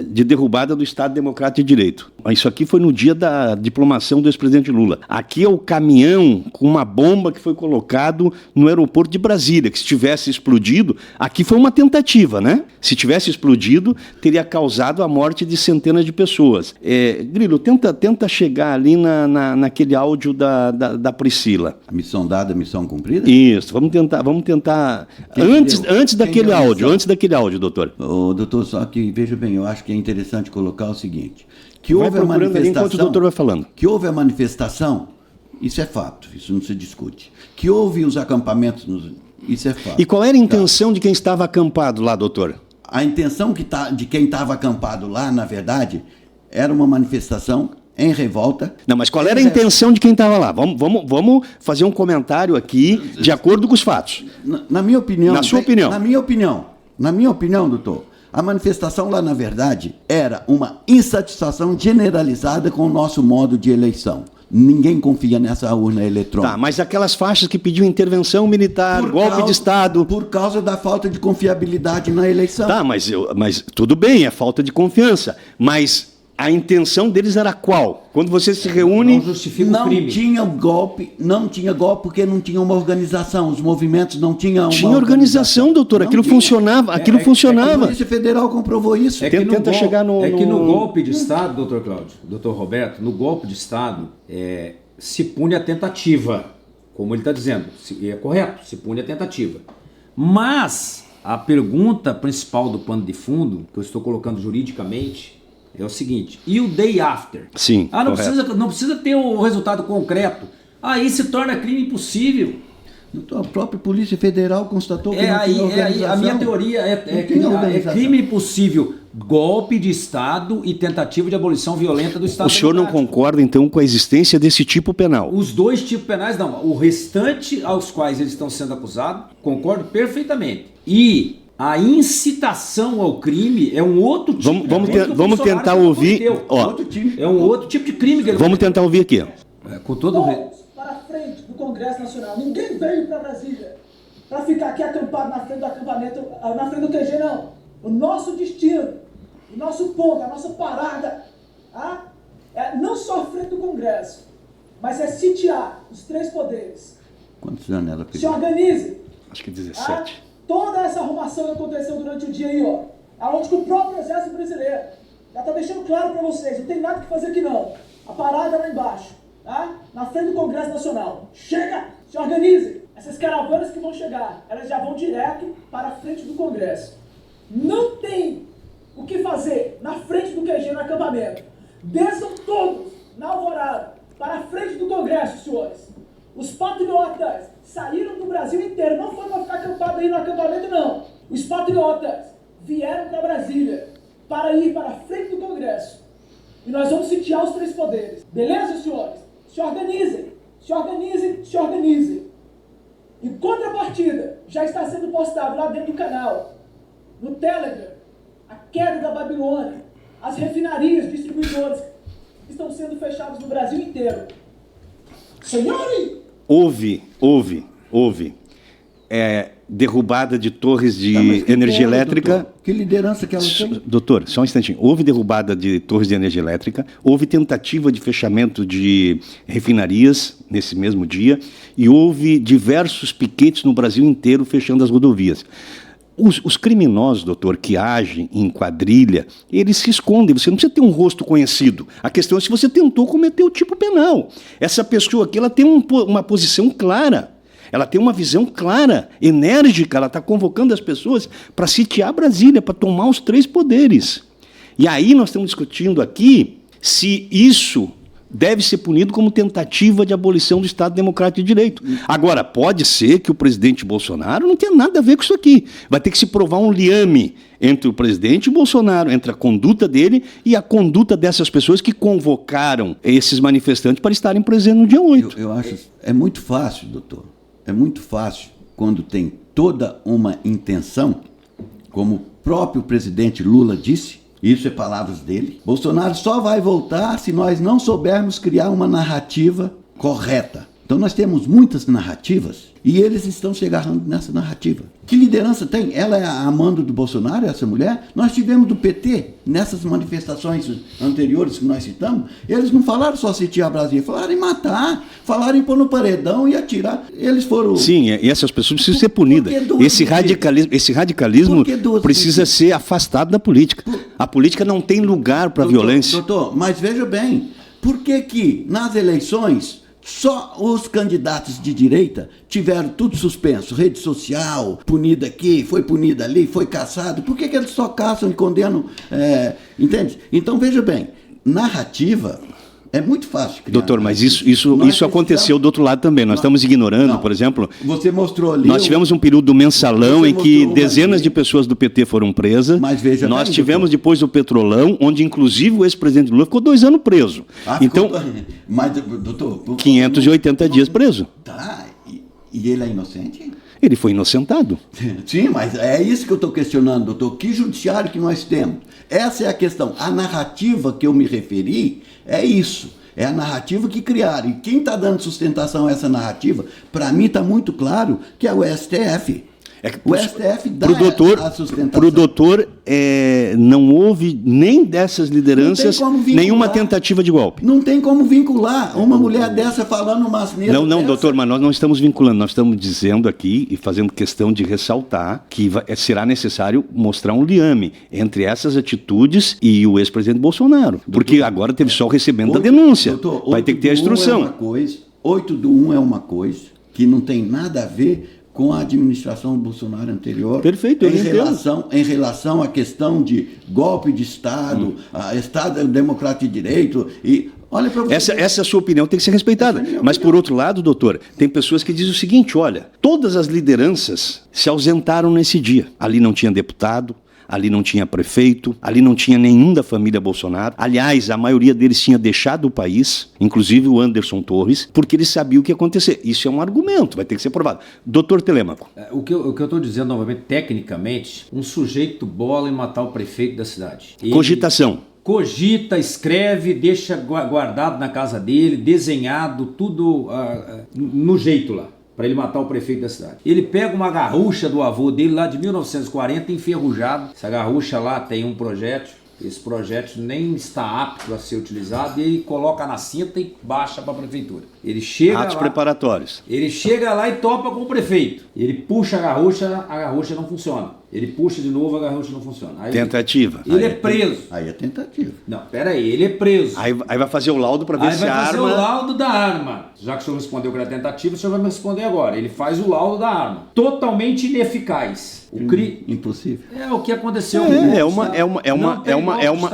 de derrubada do Estado Democrático de Direito. Isso aqui foi no dia da diplomação do ex-presidente Lula. Aqui é o caminhão com uma bomba que foi colocado no aeroporto de Brasília, que se tivesse explodido, aqui foi uma tentativa, né? Se tivesse explodido, teria causado a morte de centenas de pessoas. Grilo, tenta chegar ali naquele áudio da Priscila. A missão dada, a missão cumprida? Isso, vamos tentar antes daquele áudio, doutor. Doutor, só que, veja bem, eu acho que é interessante colocar o seguinte, que houve a manifestação, enquanto o doutor vai falando. Que houve a manifestação isso é fato, isso não se discute. Que houve os acampamentos, isso é fato. E qual era a intenção de quem estava acampado lá, doutor? A intenção de quem estava acampado lá, na verdade, era uma manifestação em revolta. Não, mas qual era a intenção de quem estava lá? Vamos fazer um comentário aqui de acordo com os fatos. Na minha opinião... Na sua opinião. Na minha opinião, doutor, a manifestação lá, na verdade, era uma insatisfação generalizada com o nosso modo de eleição. Ninguém confia nessa urna eletrônica. Tá, mas aquelas faixas que pediam intervenção militar, golpe de Estado... Por causa da falta de confiabilidade na eleição. Tá, mas tudo bem, é falta de confiança. Mas a intenção deles era qual? Quando você se reúne... Não justifica o crime. Não tinha golpe porque não tinha uma organização. Os movimentos não tinham uma Tinha organização, doutor. Aquilo funcionava. A Polícia Federal comprovou isso. Tenta chegar no... É que no golpe de Estado, doutor Cláudio, doutor Roberto, no golpe de Estado, se pune a tentativa, como ele está dizendo. É correto, se pune a tentativa. Mas a pergunta principal do pano de fundo, que eu estou colocando juridicamente, é o seguinte: e o day after? Sim, não precisa ter o resultado concreto. Aí se torna crime impossível. Então, a própria Polícia Federal constatou que não tinha organização. A minha teoria é crime impossível, golpe de Estado e tentativa de abolição violenta do Estado. O senhor não concorda, então, com a existência desse tipo penal? Os dois tipos penais, não. O restante aos quais eles estão sendo acusados, concordo perfeitamente. E a incitação ao crime é um outro tipo vamos tentar ouvir. É um outro tipo de crime. Que vamos tentar ouvir aqui. Com todo para frente do Congresso Nacional. Ninguém veio para Brasília para ficar aqui acampado na frente do acampamento, na frente do QG, não. O nosso destino, o nosso ponto, a nossa parada, é não só a frente do Congresso, mas é sitiar os três poderes. Quantos anos ela pediu? Se organize. Acho que 17. Toda essa arrumação que aconteceu durante o dia aí, aonde que o próprio Exército Brasileiro já está deixando claro para vocês, não tem nada que fazer aqui não. A parada é lá embaixo, na frente do Congresso Nacional. Chega, se organizem. Essas caravanas que vão chegar, elas já vão direto para a frente do Congresso. Não tem o que fazer na frente do QG, no acampamento. Desçam todos na alvorada para a frente do Congresso, senhores. Os patriotas saíram do Brasil inteiro, não foram para ficar acampados aí no acampamento, não. Os patriotas vieram para Brasília para ir para a frente do Congresso. E nós vamos sitiar os três poderes. Beleza, senhores? Se organizem, se organizem, se organizem. Em contrapartida, já está sendo postado lá dentro do canal, no Telegram, a queda da Babilônia, as refinarias, distribuidores que estão sendo fechados no Brasil inteiro. Senhores! Houve derrubada de torres de energia elétrica. Doutor? Que liderança que ela tem? Doutor, só um instantinho. Houve derrubada de torres de energia elétrica, houve tentativa de fechamento de refinarias nesse mesmo dia e houve diversos piquetes no Brasil inteiro fechando as rodovias. Os criminosos, doutor, que agem em quadrilha, eles se escondem, você não precisa ter um rosto conhecido. A questão é se você tentou cometer o tipo penal. Essa pessoa aqui, ela tem uma posição clara, ela tem uma visão clara, enérgica, ela está convocando as pessoas para sitiar Brasília, para tomar os três poderes. E aí nós estamos discutindo aqui se isso deve ser punido como tentativa de abolição do Estado Democrático de Direito. Agora, pode ser que o presidente Bolsonaro não tenha nada a ver com isso aqui. Vai ter que se provar um liame entre o presidente Bolsonaro, entre a conduta dele e a conduta dessas pessoas que convocaram esses manifestantes para estarem presentes no dia 8. Eu acho, é muito fácil, doutor, é muito fácil quando tem toda uma intenção, como o próprio presidente Lula disse. Isso é palavras dele. Bolsonaro só vai voltar se nós não soubermos criar uma narrativa correta. Então nós temos muitas narrativas e eles estão se agarrando nessa narrativa. Que liderança tem? Ela é a amando do Bolsonaro, essa mulher? Nós tivemos do PT, nessas manifestações anteriores que nós citamos, eles não falaram só sitiar Brasília, falaram em matar, falaram em pôr no paredão e atirar. Eles foram... Sim, e essas pessoas precisam ser punidas. Esse radicalismo precisa ser afastado da política. A política não tem lugar para a violência. Doutor, mas veja bem, por que nas eleições só os candidatos de direita tiveram tudo suspenso? Rede social, punida aqui, foi punida ali, foi caçado. Por que eles só caçam e condenam? Entende? Então, veja bem, narrativa É muito fácil criar. Doutor, mas isso aconteceu do outro lado também. Nós estamos ignorando, por exemplo... Você mostrou ali... Nós tivemos um período do mensalão em que dezenas de pessoas do PT foram presas. Mas veja nós bem, tivemos depois o Petrolão, onde inclusive o ex-presidente Lula ficou 2 anos preso. Então, mas, doutor... 580 dias preso. Tá, e ele é inocente? Ele foi inocentado. Sim, mas é isso que eu estou questionando, doutor. Que judiciário que nós temos? Essa é a questão. A narrativa que eu me referi é isso. É a narrativa que criaram. E quem está dando sustentação a essa narrativa, para mim está muito claro que é o STF. O STF dá a sustentação. Para o doutor, não houve nem dessas lideranças nenhuma tentativa de golpe. Não tem como vincular uma mulher dessa falando uma asneira. Não, doutor, mas nós não estamos vinculando. Nós estamos dizendo aqui e fazendo questão de ressaltar que será necessário mostrar um liame entre essas atitudes e o ex-presidente Bolsonaro. Doutor, porque agora teve só o recebimento da denúncia. Doutor, vai ter que ter a instrução. 8 do 1 é uma coisa que não tem nada a ver com a administração do Bolsonaro anterior. Perfeito, em relação à questão de golpe de Estado, Estado democrático de direito e olha para você. Essa sua opinião tem que ser respeitada. Mas por outro lado, doutor, tem pessoas que dizem o seguinte, olha, todas as lideranças se ausentaram nesse dia. Ali não tinha deputado, ali não tinha prefeito, ali não tinha nenhum da família Bolsonaro. Aliás, a maioria deles tinha deixado o país, inclusive o Anderson Torres, porque eles sabiam o que ia acontecer. Isso é um argumento, vai ter que ser provado. Doutor Telêmaco. O que eu estou dizendo novamente, tecnicamente, um sujeito bola em matar o prefeito da cidade. Cogitação. Cogita, escreve, deixa guardado na casa dele, desenhado, tudo no jeito lá, para ele matar o prefeito da cidade. Ele pega uma garrucha do avô dele lá de 1940, enferrujado. Essa garrucha lá tem um projétil. Esse projétil nem está apto a ser utilizado e ele coloca na cinta e baixa para a prefeitura. Ele chega Atos preparatórios. Ele chega lá e topa com o prefeito. Ele puxa a garrucha não funciona. Ele puxa de novo, a garrucha não funciona. Aí tentativa. Ele é preso. Aí é tentativa. Não, peraí, ele é preso. Aí vai fazer o laudo para ver se a arma... Aí vai fazer o laudo da arma. Já que o senhor respondeu que era tentativa, o senhor vai me responder agora. Ele faz o laudo da arma. Totalmente ineficaz. Impossível. É o que aconteceu.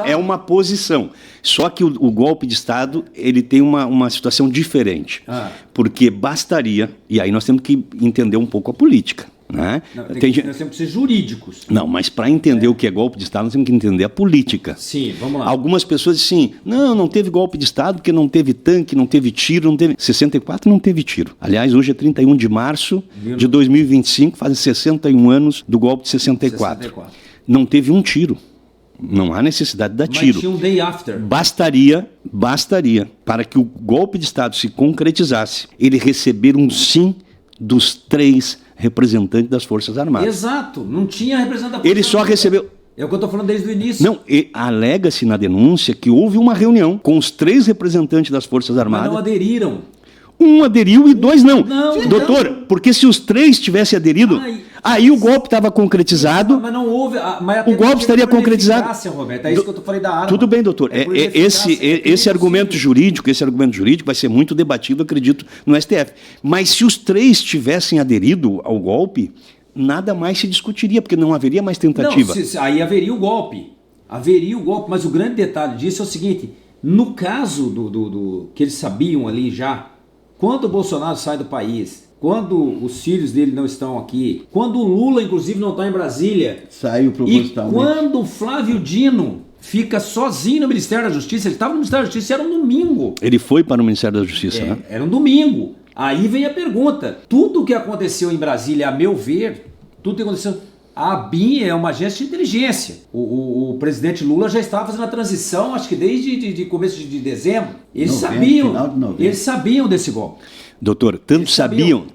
É uma posição. Só que o golpe de Estado ele tem uma situação diferente. Porque bastaria, e aí nós temos que entender um pouco a política. Né? Nós temos que ser jurídicos. Não, mas para entender o que é golpe de Estado, nós temos que entender a política. Sim, vamos lá. Algumas pessoas dizem assim, não teve golpe de Estado porque não teve tanque, não teve tiro, não teve... 64 não teve tiro. Aliás, hoje é 31 de março de 2025, fazem 61 anos do golpe de 64. Não teve um tiro. Não há necessidade de dar tiro. Mas tinha um day after. Bastaria, para que o golpe de Estado se concretizasse, ele receber um sim dos 3 representante das Forças Armadas. Exato, não tinha representante. Ele só recebeu... É o que eu estou falando desde o início. Não, alega-se na denúncia que houve uma reunião com os 3 representantes das Forças Armadas. Mas não aderiram. Um aderiu e 2 não. Doutor, porque se os 3 tivessem aderido, aí o golpe estava concretizado. Mas não houve. Mas o golpe estaria concretizado. Roberto, é isso que eu falei da arma. Tudo bem, doutor. Esse argumento jurídico vai ser muito debatido, acredito, no STF. Mas se os 3 tivessem aderido ao golpe, nada mais se discutiria, porque não haveria mais tentativa. Não, aí haveria o golpe. Mas o grande detalhe disso é o seguinte: no caso do que eles sabiam ali já. Quando o Bolsonaro sai do país, quando os filhos dele não estão aqui, quando o Lula, inclusive, não está em Brasília, saiu propositalmente. E quando o Flávio Dino fica sozinho no Ministério da Justiça, ele estava no Ministério da Justiça, era um domingo. Ele foi para o Ministério da Justiça, né? Era um domingo. Aí vem a pergunta, tudo o que aconteceu em Brasília, a meu ver, tudo que aconteceu... A ABIN é uma agência de inteligência. O presidente Lula já estava fazendo a transição, acho que desde começo de dezembro. Eles sabiam desse golpe. Doutor, tanto sabiam.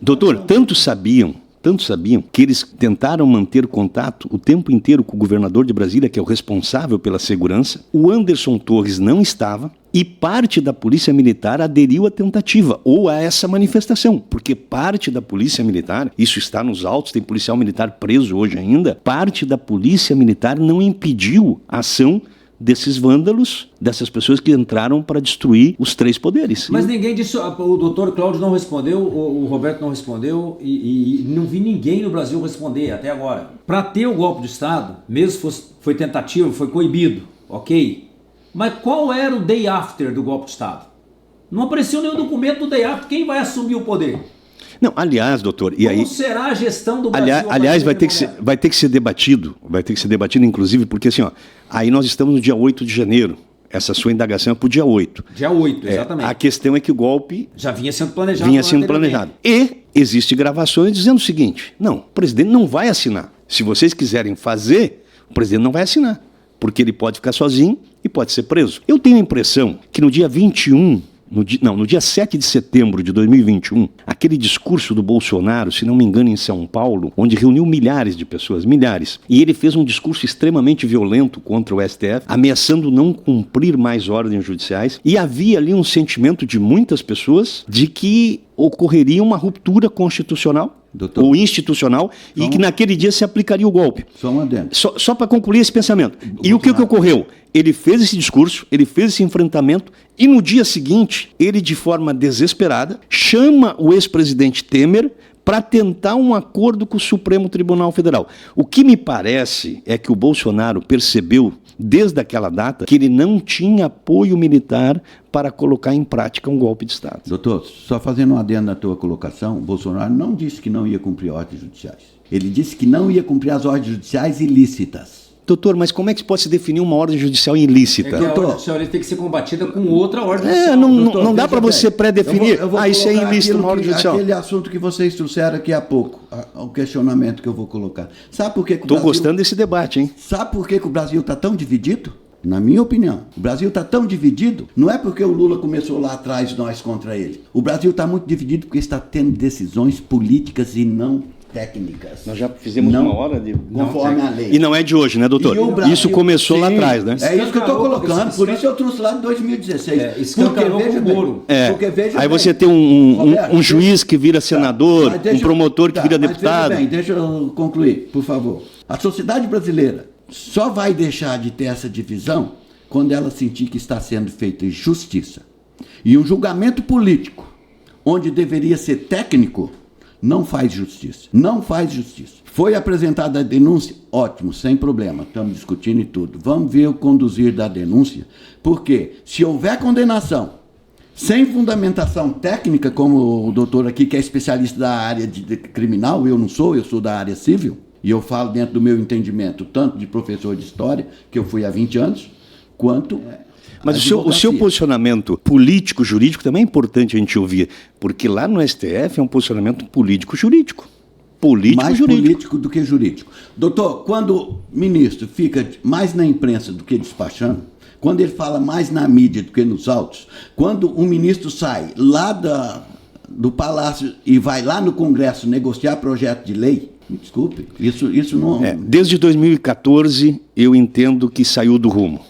Doutor, tanto sabiam que eles tentaram manter contato o tempo inteiro com o governador de Brasília, que é o responsável pela segurança. O Anderson Torres não estava. E parte da Polícia Militar aderiu à tentativa, ou a essa manifestação, porque parte da Polícia Militar, isso está nos autos, tem policial militar preso hoje ainda, parte da Polícia Militar não impediu a ação desses vândalos, dessas pessoas que entraram para destruir os 3 poderes. Mas ninguém disse, o doutor Cláudio não respondeu, o Roberto não respondeu e não vi ninguém no Brasil responder até agora. Para ter o golpe de Estado, mesmo foi tentativa, foi coibido, ok? Mas qual era o day after do golpe de Estado? Não apareceu nenhum documento do day after. Quem vai assumir o poder? Não, aliás, doutor, e Como aí... será a gestão do Brasil? Aliás, vai ter que ser debatido, inclusive, porque assim, ó, aí nós estamos no dia 8 de janeiro. Essa sua indagação é para o dia 8. Dia 8, exatamente. A questão é que o golpe... Já vinha sendo planejado. E existem gravações dizendo o seguinte, não, o presidente não vai assinar. Se vocês quiserem fazer, o presidente não vai assinar, porque ele pode ficar sozinho e pode ser preso. Eu tenho a impressão que no dia 21... No dia 7 de setembro de 2021, aquele discurso do Bolsonaro, se não me engano, em São Paulo, onde reuniu milhares de pessoas, e ele fez um discurso extremamente violento contra o STF, ameaçando não cumprir mais ordens judiciais, e havia ali um sentimento de muitas pessoas de que ocorreria uma ruptura constitucional, doutor, ou institucional, e que naquele dia se aplicaria o golpe. Só um adendo. Só para concluir esse pensamento. E o que ocorreu? Ele fez esse discurso, ele fez esse enfrentamento, e no dia seguinte, ele, de forma desesperada, chama o ex-presidente Temer para tentar um acordo com o Supremo Tribunal Federal. O que me parece é que o Bolsonaro percebeu, desde aquela data, que ele não tinha apoio militar para colocar em prática um golpe de Estado. Doutor, só fazendo um adendo na tua colocação, o Bolsonaro não disse que não ia cumprir ordens judiciais. Ele disse que não ia cumprir as ordens judiciais ilícitas. Doutor, mas como é que se pode se definir uma ordem judicial ilícita? É que a ordem judicial tem que ser combatida com outra ordem judicial. Não dá para você pré-definir. Isso é ilícito uma ordem judicial. Aquele assunto que vocês trouxeram aqui há pouco, o questionamento que eu vou colocar. Sabe por que Estou gostando desse debate, hein? Sabe por que o Brasil está tão dividido? Na minha opinião, o Brasil está tão dividido, não é porque o Lula começou lá atrás, nós contra ele. O Brasil está muito dividido porque está tendo decisões políticas e não técnicas. Nós já fizemos uma hora de... Conforme a lei. E não é de hoje, né, doutor? Brasil, isso começou lá atrás, né? É isso que eu estou colocando, por isso eu trouxe lá em 2016. Porque veja bem, aí você tem um juiz que vira senador, um promotor que vira deputado. Veja bem, deixa eu concluir, por favor. A sociedade brasileira só vai deixar de ter essa divisão quando ela sentir que está sendo feita justiça. E um julgamento político, onde deveria ser técnico, não faz justiça. Não faz justiça. Foi apresentada a denúncia? Ótimo, sem problema. Estamos discutindo e tudo. Vamos ver o conduzir da denúncia. Porque se houver condenação, sem fundamentação técnica, como o doutor aqui, que é especialista da área de criminal, eu não sou, eu sou da área civil, e eu falo dentro do meu entendimento, tanto de professor de história, que eu fui há 20 anos, quanto... Mas o seu posicionamento político-jurídico também é importante a gente ouvir, porque lá no STF é um posicionamento político-jurídico. Mais político do que jurídico. Doutor, quando o ministro fica mais na imprensa do que despachando, quando ele fala mais na mídia do que nos autos, quando o ministro sai lá do Palácio e vai lá no Congresso negociar projeto de lei, me desculpe, isso não... Desde 2014 eu entendo que saiu do rumo.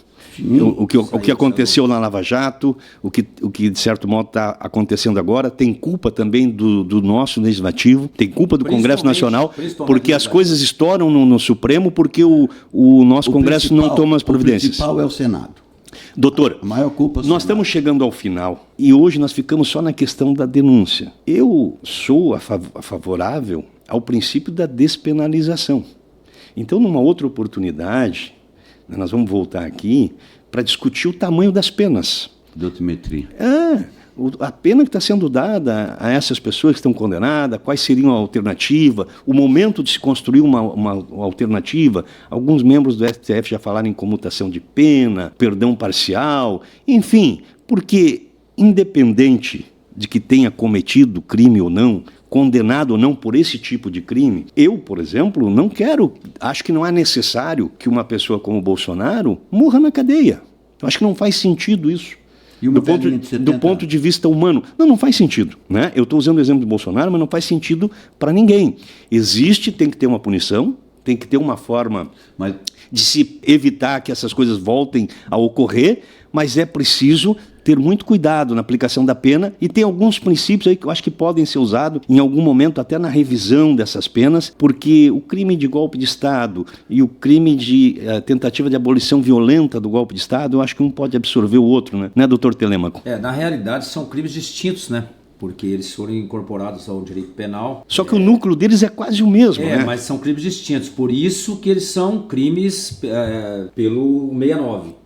O que aconteceu na Lava Jato, o que de certo modo está acontecendo agora, tem culpa também do nosso legislativo, tem culpa do Congresso Nacional, porque as coisas estouram no Supremo, porque o nosso Congresso não toma as providências. O principal é o Senado. Doutor, a maior culpa nós estamos chegando ao final e hoje nós ficamos só na questão da denúncia. Eu sou favorável ao princípio da despenalização. Então, numa outra oportunidade... Nós vamos voltar aqui para discutir o tamanho das penas. Dotimetria. A pena que está sendo dada a essas pessoas que estão condenadas, quais seriam a alternativa, o momento de se construir uma alternativa. Alguns membros do STF já falaram em comutação de pena, perdão parcial, enfim, porque independente de que tenha cometido crime ou não, condenado ou não por esse tipo de crime, eu, por exemplo, acho que não é necessário que uma pessoa como o Bolsonaro morra na cadeia. Eu acho que não faz sentido isso. E do ponto de vista humano. Não faz sentido, né? Eu estou usando o exemplo do Bolsonaro, mas não faz sentido para ninguém. Tem que ter uma punição, tem que ter uma forma de se evitar que essas coisas voltem a ocorrer, mas é preciso ter muito cuidado na aplicação da pena e tem alguns princípios aí que eu acho que podem ser usados em algum momento até na revisão dessas penas, porque o crime de golpe de Estado e o crime de tentativa de abolição violenta do golpe de Estado, eu acho que um pode absorver o outro, né, doutor Telêmaco? Na realidade são crimes distintos, né? Porque eles foram incorporados ao direito penal. Só que o núcleo deles é quase o mesmo, né? Mas são crimes distintos, por isso que eles são crimes pelo 69.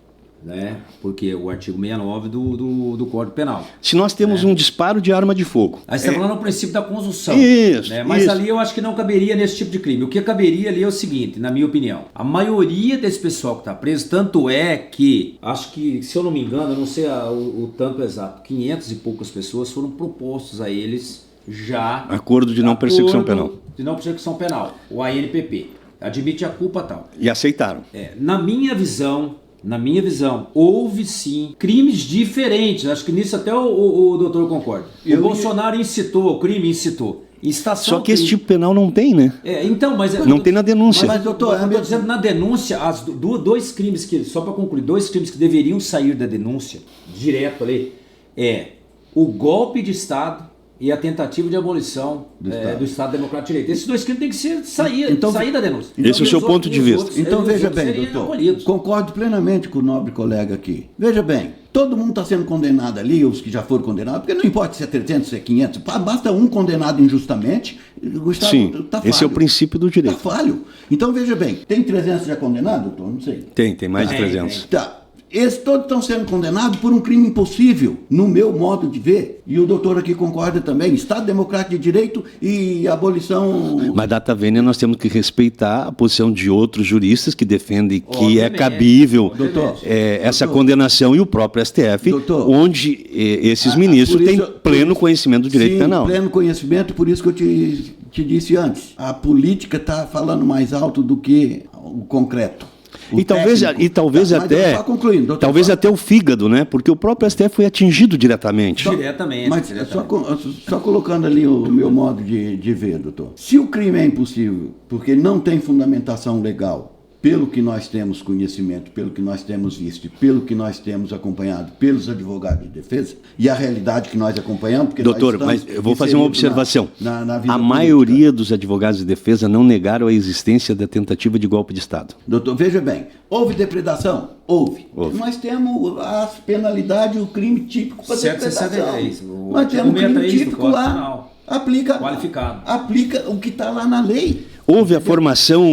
né? Porque o artigo 69 do Código Penal. Se nós temos um disparo de arma de fogo. Aí você está falando no princípio da conjunção. Isso, né? Mas isso. ali eu acho que não caberia nesse tipo de crime. O que caberia ali é o seguinte, na minha opinião. A maioria desse pessoal que está preso, tanto é que, acho que, se eu não me engano, eu não sei o tanto exato, 500 e poucas pessoas foram propostos a eles já... Acordo de não persecução penal. De não persecução penal, o ANPP. Admite a culpa tal. E aceitaram. Na minha visão, houve sim crimes diferentes. Acho que nisso até o doutor concorda. O Bolsonaro incitou, o crime incitou. Só que esse tipo penal não tem, né? Então, mas não tem na denúncia. Mas doutor, eu estou dizendo na denúncia, dois crimes que, só para concluir, dois crimes que deveriam sair da denúncia, direto ali, o golpe de Estado e a tentativa de abolição do Estado Democrático de Direito. Esses dois crimes têm que sair da denúncia. Esse é o seu ponto de vista. Então veja bem, doutor, concordo plenamente com o nobre colega aqui. Veja bem, todo mundo está sendo condenado ali, os que já foram condenados, porque não importa se é 300, se é 500, basta um condenado injustamente, o Estado está falho. Esse é o princípio do direito. Está falho. Então veja bem, tem 300 já condenados, doutor? Não sei. Tem mais de 300. Tá. Esses todos estão sendo condenados por um crime impossível, no meu modo de ver. E o doutor aqui concorda também. Estado Democrático de Direito e abolição... Mas, data vênia, nós temos que respeitar a posição de outros juristas que defendem que é cabível essa condenação e o próprio STF, onde esses ministros têm pleno conhecimento do direito penal. Pleno conhecimento, por isso que eu te disse antes. A política está falando mais alto do que o concreto. Talvez até o fígado, né? Porque o próprio STF foi atingido diretamente. Mas só colocando ali o meu modo de ver, doutor. Se o crime é impossível, porque não tem fundamentação legal, pelo que nós temos conhecimento, pelo que nós temos visto e pelo que nós temos acompanhado pelos advogados de defesa, e a realidade que nós acompanhamos... Porque doutor, mas eu vou fazer uma observação. A maioria dos advogados de defesa não negaram a existência da tentativa de golpe de Estado. Doutor, veja bem, houve depredação? Houve. Nós temos as penalidades, o crime típico para depredação. 163. Nós temos um crime típico lá, aplica o que está lá na lei. Houve a formação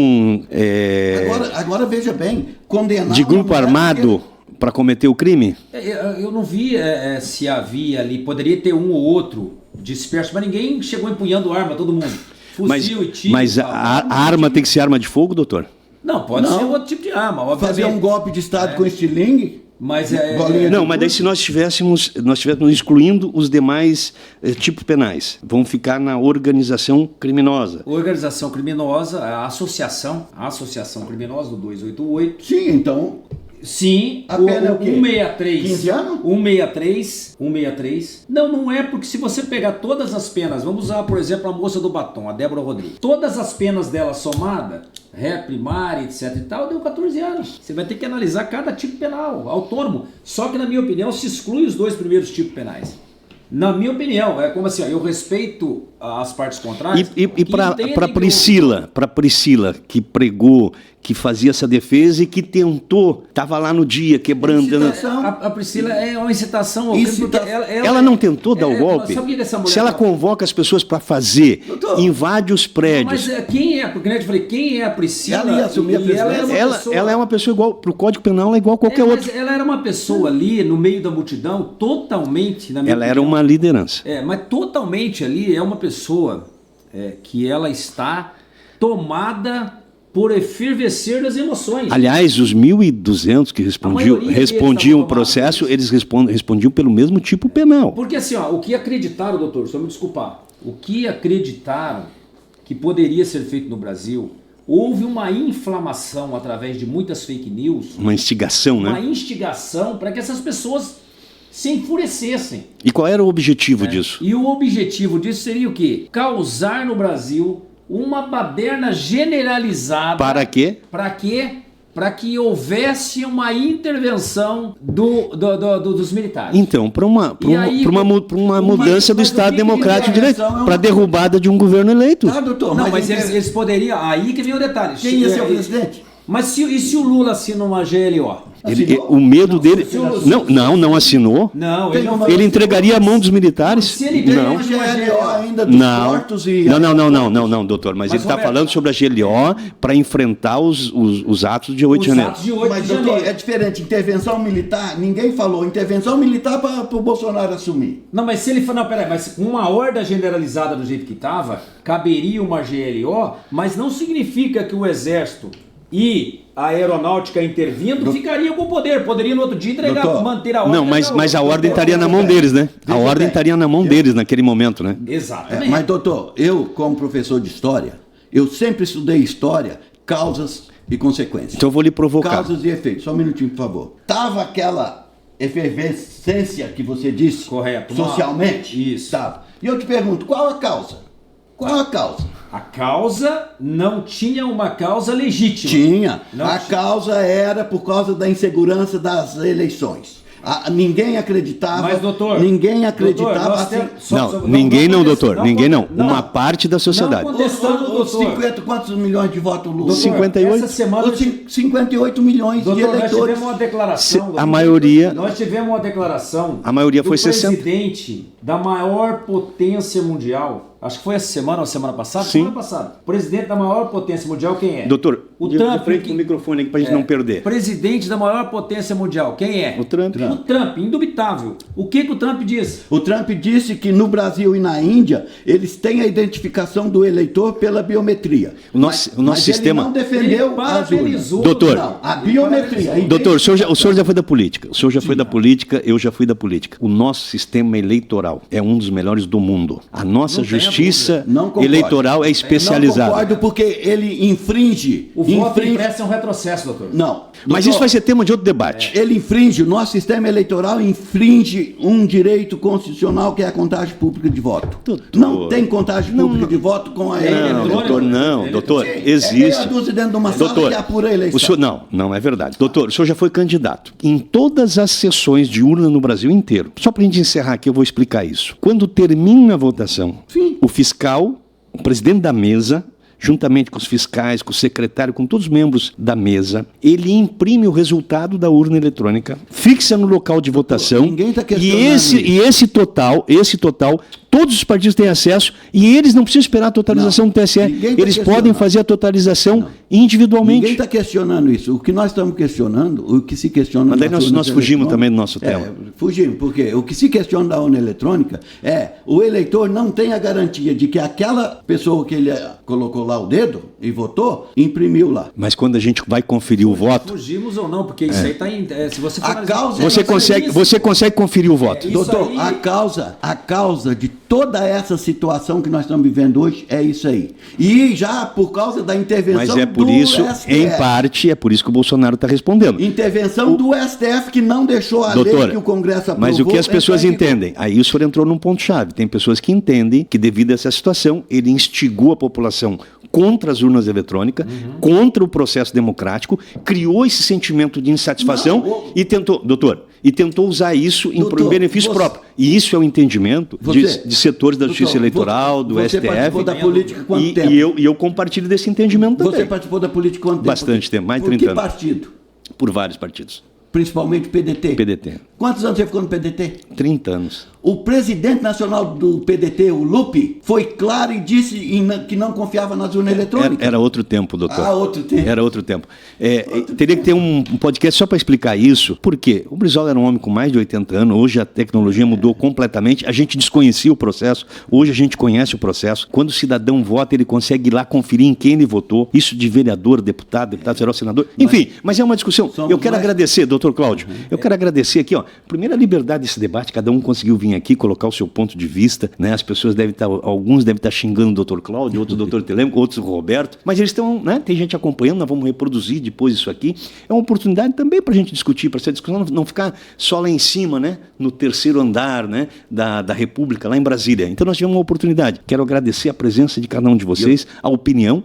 agora veja bem, condenar de grupo armado para cometer o crime? Eu não vi se havia ali, poderia ter um ou outro disperso, mas ninguém chegou empunhando arma, todo mundo. Fuzil e tiro. Mas a arma tem que ser arma de fogo, doutor? Não, pode ser outro tipo de arma. Obviamente. Fazer um golpe de Estado com estilingue? Mas mas daí se nós estivéssemos excluindo os demais tipos penais, vão ficar na organização criminosa. Organização criminosa, a associação criminosa do 288. Sim, então... Sim, a pena é o quê? 163. 15 anos? 163. Não é porque se você pegar todas as penas, vamos usar, por exemplo, a moça do batom, a Débora Rodrigues. Todas as penas dela somada, ré primária, etc e tal, deu 14 anos. Você vai ter que analisar cada tipo penal, autônomo. Só que, na minha opinião, se exclui os dois primeiros tipos penais. Na minha opinião, é como assim, eu respeito as partes contrárias. E para Priscila, que pregou, que fazia essa defesa e que tentou, estava lá no dia quebrando. A Priscila é uma incitação ao crime, porque ela não tentou dar o golpe. Sabe que essa mulher se ela convoca as pessoas para fazer, invade os prédios. Mas quem é? Porque eu falei, quem é a Priscila? Ela ia assumir a presidência. Ela é uma pessoa igual, para o Código Penal, ela é igual a qualquer outro. Ela era uma pessoa ali no meio da multidão, totalmente, na minha opinião, era uma liderança. Mas totalmente ali é uma pessoa que ela está tomada por efervescer das emoções. Aliás, os 1.200 que respondiam o processo, eles respondiam pelo mesmo tipo penal. Porque assim, o que acreditaram, doutor, só me desculpar, o que acreditaram que poderia ser feito no Brasil, houve uma inflamação através de muitas fake news. Uma instigação, né? Uma instigação para que essas pessoas se enfurecessem. E qual era o objetivo disso? E o objetivo disso seria o quê? Causar no Brasil uma baderna generalizada. Para quê? Para quê? Para que houvesse uma intervenção dos militares. Então, para uma mudança do Estado Democrático de Direito, para a derrubada de um governo eleito. Doutor, não, mas eles poderiam... Aí que vem o detalhe. Quem ia ser o presidente? Mas e se o Lula assina uma GLO? O medo dele... Não assinou. Não, ele entregaria a mão dos militares. Se ele não. Tem a GLO ainda dos portos e... Não, doutor. Mas ele está falando sobre a GLO para enfrentar os atos de 8 de janeiro. Mas, doutor, é diferente. Intervenção militar, ninguém falou. Intervenção militar para o Bolsonaro assumir. Não, mas se ele for... Não, peraí, mas com uma horda generalizada do jeito que estava, caberia uma GLO, mas não significa que o Exército e a aeronáutica intervindo ficaria com o poder. Poderia no outro dia entregar, doutor, manter a ordem. Não, mas a ordem estaria na mão deles, né? A ordem estaria na mão deles naquele momento, né? Exatamente. Mas, doutor, eu, como professor de história, eu sempre estudei história, causas e consequências. Então eu vou lhe provocar. Causas e efeitos. Só um minutinho, por favor. Tava aquela efervescência que você disse, correto, socialmente? Isso. Tava. E eu te pergunto, qual a causa? Qual a causa? A causa não tinha uma causa legítima. Tinha. Não a tinha. causa era por causa da insegurança das eleições. Ninguém acreditava. Mas, doutor, ninguém acreditava doutor, assim. Ninguém não, doutor. Ninguém não. Uma parte da sociedade. Não contestando, doutor. 50, quantos milhões de votos Lula? Doutor, 58. Essa semana... 58 milhões Doutor, de eleitores. nós tivemos uma declaração... A maioria... Nós tivemos uma declaração... A maioria foi do 60. presidente da maior potência mundial. Acho que foi essa semana ou semana passada? Sim. Semana passada. Presidente da maior potência mundial, quem é? Doutor, o de Trump, frente com o microfone aqui pra gente não perder. Presidente da maior potência mundial, quem é? O Trump. O Trump, indubitável. O que o Trump diz? O Trump disse que no Brasil e na Índia eles têm a identificação do eleitor pela biometria. O nosso sistema... Ele não defendeu Ele as urnas. parabenizou. Doutor, Não, a biometria. Doutor, o senhor já foi da política. O senhor já foi da política, eu já fui da política. O nosso sistema eleitoral é um dos melhores do mundo. A nossa justiça eleitoral é especializada. Não concordo porque ele infringe. O voto impresso é um retrocesso, doutor. Não. Mas doutor, isso vai ser tema de outro debate. Ele infringe, o nosso sistema eleitoral infringe um direito constitucional que é a contagem pública de voto. Doutor, não tem contagem pública de voto com a doutor, É existe. meia dúzia dentro de uma sala que apura a eleição. O senhor, não é verdade. Doutor, o senhor já foi candidato em todas as sessões de urna no Brasil inteiro. Só para a gente encerrar aqui, eu vou explicar isso. Quando termina a votação, o fiscal, o presidente da mesa, juntamente com os fiscais, com o secretário, com todos os membros da mesa, ele imprime o resultado da urna eletrônica, fixa no local de votação. Ninguém está questionando e esse total, todos os partidos têm acesso e eles não precisam esperar a totalização do TSE. Eles podem fazer a totalização individualmente. Ninguém está questionando isso. O que nós estamos questionando, o que se questiona... Mas daí nós fugimos também do nosso tema. Fugimos, porque o que se questiona da urna eletrônica é o eleitor não tem a garantia de que aquela pessoa que ele colocou lá o dedo e votou, imprimiu lá. Mas quando a gente vai conferir o voto... Fugimos ou não, porque isso aí está em... se você for você consegue conferir o voto. Doutor, a causa de toda essa situação que nós estamos vivendo hoje é isso aí. E já por causa da intervenção Mas é por isso, STF. em parte, é por isso que o Bolsonaro está respondendo. Intervenção do STF que não deixou a lei que o Congresso aprovou. Mas o que as pessoas entendem? Aí o senhor entrou num ponto-chave. Tem pessoas que entendem que, devido a essa situação, ele instigou a população contra as urnas eletrônicas, contra o processo democrático, criou esse sentimento de insatisfação e tentou usar isso em benefício próprio. E isso é o entendimento de setores da Justiça Eleitoral, do STF. Você participou da política há quanto tempo? E eu compartilho desse entendimento também. Você participou da política há quanto tempo? Bastante tempo, mais de 30 anos. Por que partido? Por vários partidos. Principalmente o PDT? PDT. Quantos anos você ficou no PDT? 30 anos. O presidente nacional do PDT, o Lupe, foi claro e disse que não confiava nas urnas eletrônicas. Era outro tempo, doutor. Outro tempo. Era outro tempo. Teria que ter um podcast só para explicar isso. Por quê? O Brizola era um homem com mais de 80 anos. Hoje a tecnologia mudou completamente. A gente desconhecia o processo. Hoje a gente conhece o processo. Quando o cidadão vota, ele consegue ir lá conferir em quem ele votou. Isso de vereador, deputado federal, senador. Enfim, mas é uma discussão. Eu quero agradecer, doutor Cláudio. Eu quero agradecer aqui, primeiro a liberdade desse debate. Cada um conseguiu vir aqui colocar o seu ponto de vista, né? As pessoas alguns devem estar xingando o doutor Cláudio, outros o doutor Telêmaco, outros o Roberto, mas eles estão, né? Tem gente acompanhando, nós vamos reproduzir depois isso aqui. É uma oportunidade também para a gente discutir, para essa discussão não ficar só lá em cima, né? No terceiro andar, né? Da República, lá em Brasília. Então nós tivemos uma oportunidade. Quero agradecer a presença de cada um de vocês, a opinião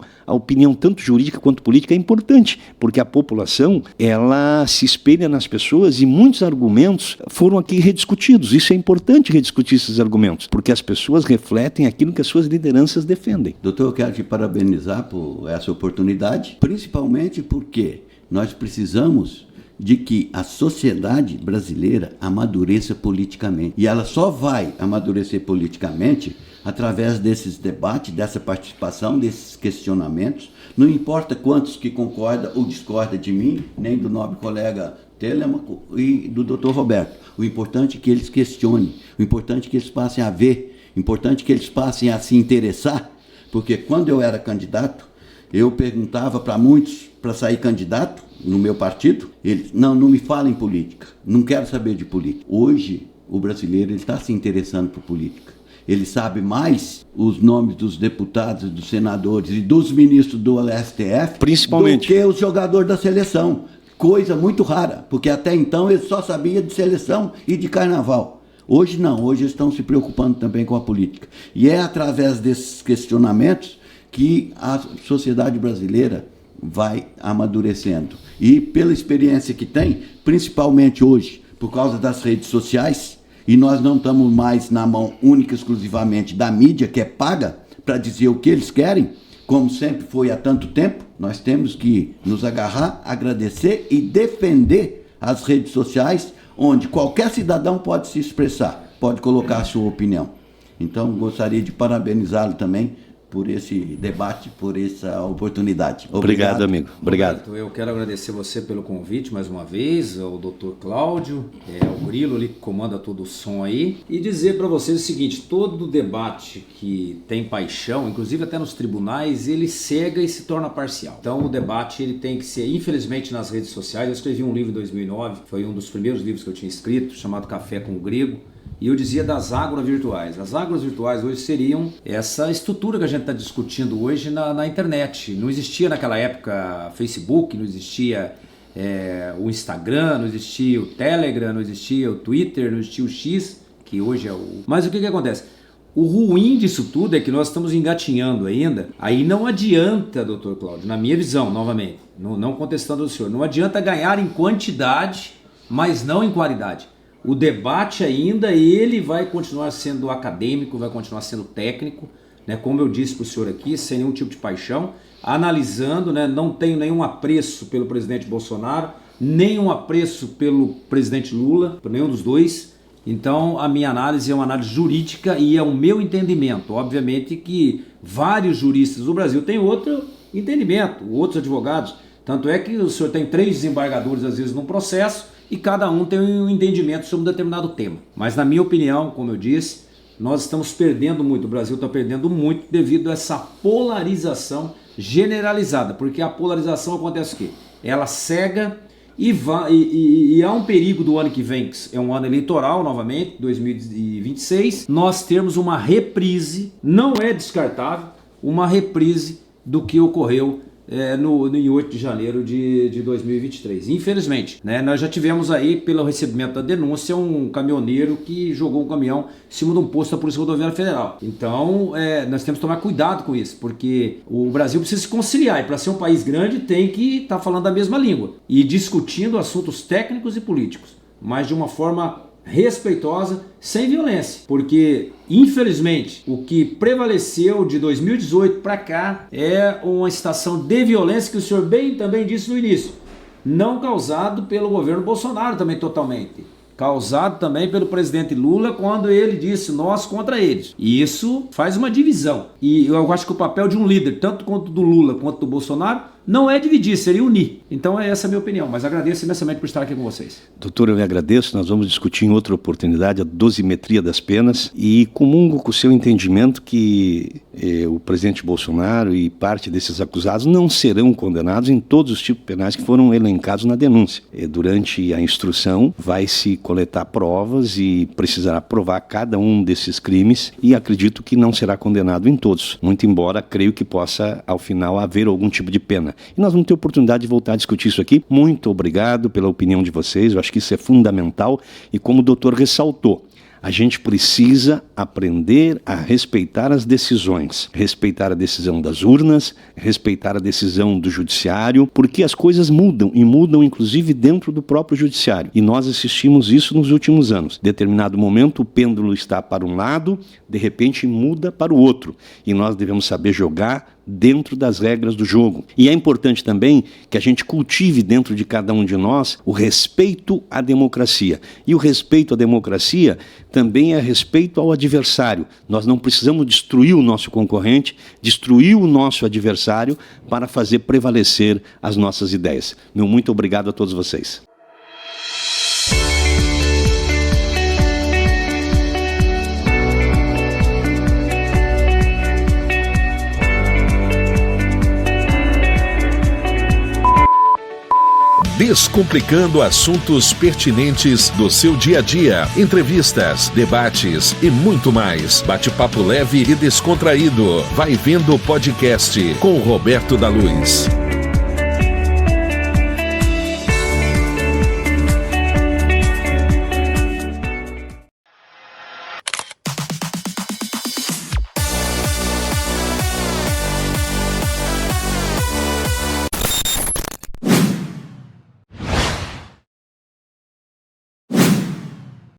tanto jurídica quanto política é importante, porque a população, ela se espelha nas pessoas e muitos argumentos foram aqui rediscutidos. Isso é importante importante rediscutir esses argumentos, porque as pessoas refletem aquilo que as suas lideranças defendem. Doutor, eu quero te parabenizar por essa oportunidade, principalmente porque nós precisamos de que a sociedade brasileira amadureça politicamente. E ela só vai amadurecer politicamente através desses debates, dessa participação, desses questionamentos. Não importa quantos que concordam ou discordam de mim, nem do nobre colega Telêmaco e do doutor Roberto. O importante é que eles questionem, o importante é que eles passem a ver, o importante é que eles passem a se interessar, porque quando eu era candidato, eu perguntava para muitos para sair candidato no meu partido, eles, não me fala em política, não quero saber de política. Hoje, o brasileiro está se interessando por política. Ele sabe mais os nomes dos deputados, dos senadores e dos ministros do STF, principalmente, do que os jogadores da seleção. Coisa muito rara, porque até então ele só sabia de seleção e de carnaval. Hoje não, hoje eles estão se preocupando também com a política. E é através desses questionamentos que a sociedade brasileira vai amadurecendo. E pela experiência que tem, principalmente hoje, por causa das redes sociais, e nós não estamos mais na mão única exclusivamente da mídia, que é paga para dizer o que eles querem, como sempre foi há tanto tempo, nós temos que nos agarrar, agradecer e defender as redes sociais, onde qualquer cidadão pode se expressar, pode colocar a sua opinião. Então, gostaria de parabenizá-lo também por esse debate, por essa oportunidade. Obrigado, amigo. Obrigado. Roberto, eu quero agradecer você pelo convite mais uma vez, ao Dr. Cláudio, o Grilo ali que comanda todo o som aí, e dizer para vocês o seguinte: todo debate que tem paixão, inclusive até nos tribunais, ele cega e se torna parcial. Então o debate ele tem que ser, infelizmente, nas redes sociais. Eu escrevi um livro em 2009, foi um dos primeiros livros que eu tinha escrito, chamado Café com o Grego. E eu dizia das ágoras virtuais. As ágoras virtuais hoje seriam essa estrutura que a gente está discutindo hoje na internet. Não existia naquela época Facebook, não existia o Instagram, não existia o Telegram, não existia o Twitter, não existia o X, que hoje é o... Mas o que acontece? O ruim disso tudo é que nós estamos engatinhando ainda. Aí não adianta, doutor Cláudio, na minha visão, novamente, não contestando o senhor, não adianta ganhar em quantidade, mas não em qualidade. O debate ainda, ele vai continuar sendo acadêmico, vai continuar sendo técnico, né? Como eu disse para o senhor aqui, sem nenhum tipo de paixão, analisando, né? Não tenho nenhum apreço pelo presidente Bolsonaro, nenhum apreço pelo presidente Lula, por nenhum dos dois. Então a minha análise é uma análise jurídica e é o meu entendimento. Obviamente que vários juristas do Brasil têm outro entendimento, outros advogados. Tanto é que o senhor tem 3 desembargadores às vezes num processo, e cada um tem um entendimento sobre um determinado tema. Mas na minha opinião, como eu disse, nós estamos perdendo muito, o Brasil está perdendo muito devido a essa polarização generalizada, porque a polarização acontece o quê? Ela cega e há um perigo do ano que vem, que é um ano eleitoral novamente, 2026, nós termos uma reprise, não é descartável, uma reprise do que ocorreu em 8 de janeiro de 2023. Infelizmente, né, nós já tivemos aí, pelo recebimento da denúncia, um caminhoneiro que jogou um caminhão em cima de um posto da Polícia Rodoviária Federal. Então, nós temos que tomar cuidado com isso, porque o Brasil precisa se conciliar, e para ser um país grande tem que estar falando a mesma língua e discutindo assuntos técnicos e políticos, mas de uma forma respeitosa, sem violência, porque infelizmente o que prevaleceu de 2018 para cá é uma situação de violência que o senhor bem também disse no início, não causado pelo governo Bolsonaro também totalmente, causado também pelo presidente Lula quando ele disse nós contra eles. E isso faz uma divisão. E eu acho que o papel de um líder, tanto quanto do Lula quanto do Bolsonaro, não é dividir, seria unir. Então essa é a minha opinião, mas agradeço imensamente por estar aqui com vocês. Doutor, eu lhe agradeço, nós vamos discutir em outra oportunidade a dosimetria das penas e comungo com o seu entendimento que o presidente Bolsonaro e parte desses acusados não serão condenados em todos os tipos penais que foram elencados na denúncia. Durante a instrução vai-se coletar provas e precisará provar cada um desses crimes e acredito que não será condenado em todos, muito embora creio que possa ao final haver algum tipo de pena. E nós vamos ter oportunidade de voltar a discutir isso aqui. Muito obrigado pela opinião de vocês, eu acho que isso é fundamental. E como o doutor ressaltou, A gente precisa aprender a respeitar as decisões, respeitar a decisão das urnas, respeitar a decisão do judiciário, porque as coisas mudam e mudam inclusive dentro do próprio judiciário. E nós assistimos isso nos últimos anos. Em determinado momento o pêndulo está para um lado, de repente muda para o outro. E nós devemos saber jogar dentro das regras do jogo. E é importante também que a gente cultive dentro de cada um de nós o respeito à democracia. E o respeito à democracia também é respeito ao adversário. Nós não precisamos destruir o nosso concorrente, destruir o nosso adversário para fazer prevalecer as nossas ideias. Meu muito obrigado a todos vocês. Descomplicando assuntos pertinentes do seu dia a dia, entrevistas, debates e muito mais. Bate-papo leve e descontraído. Vai Vendo Podcast com Roberto da Luz.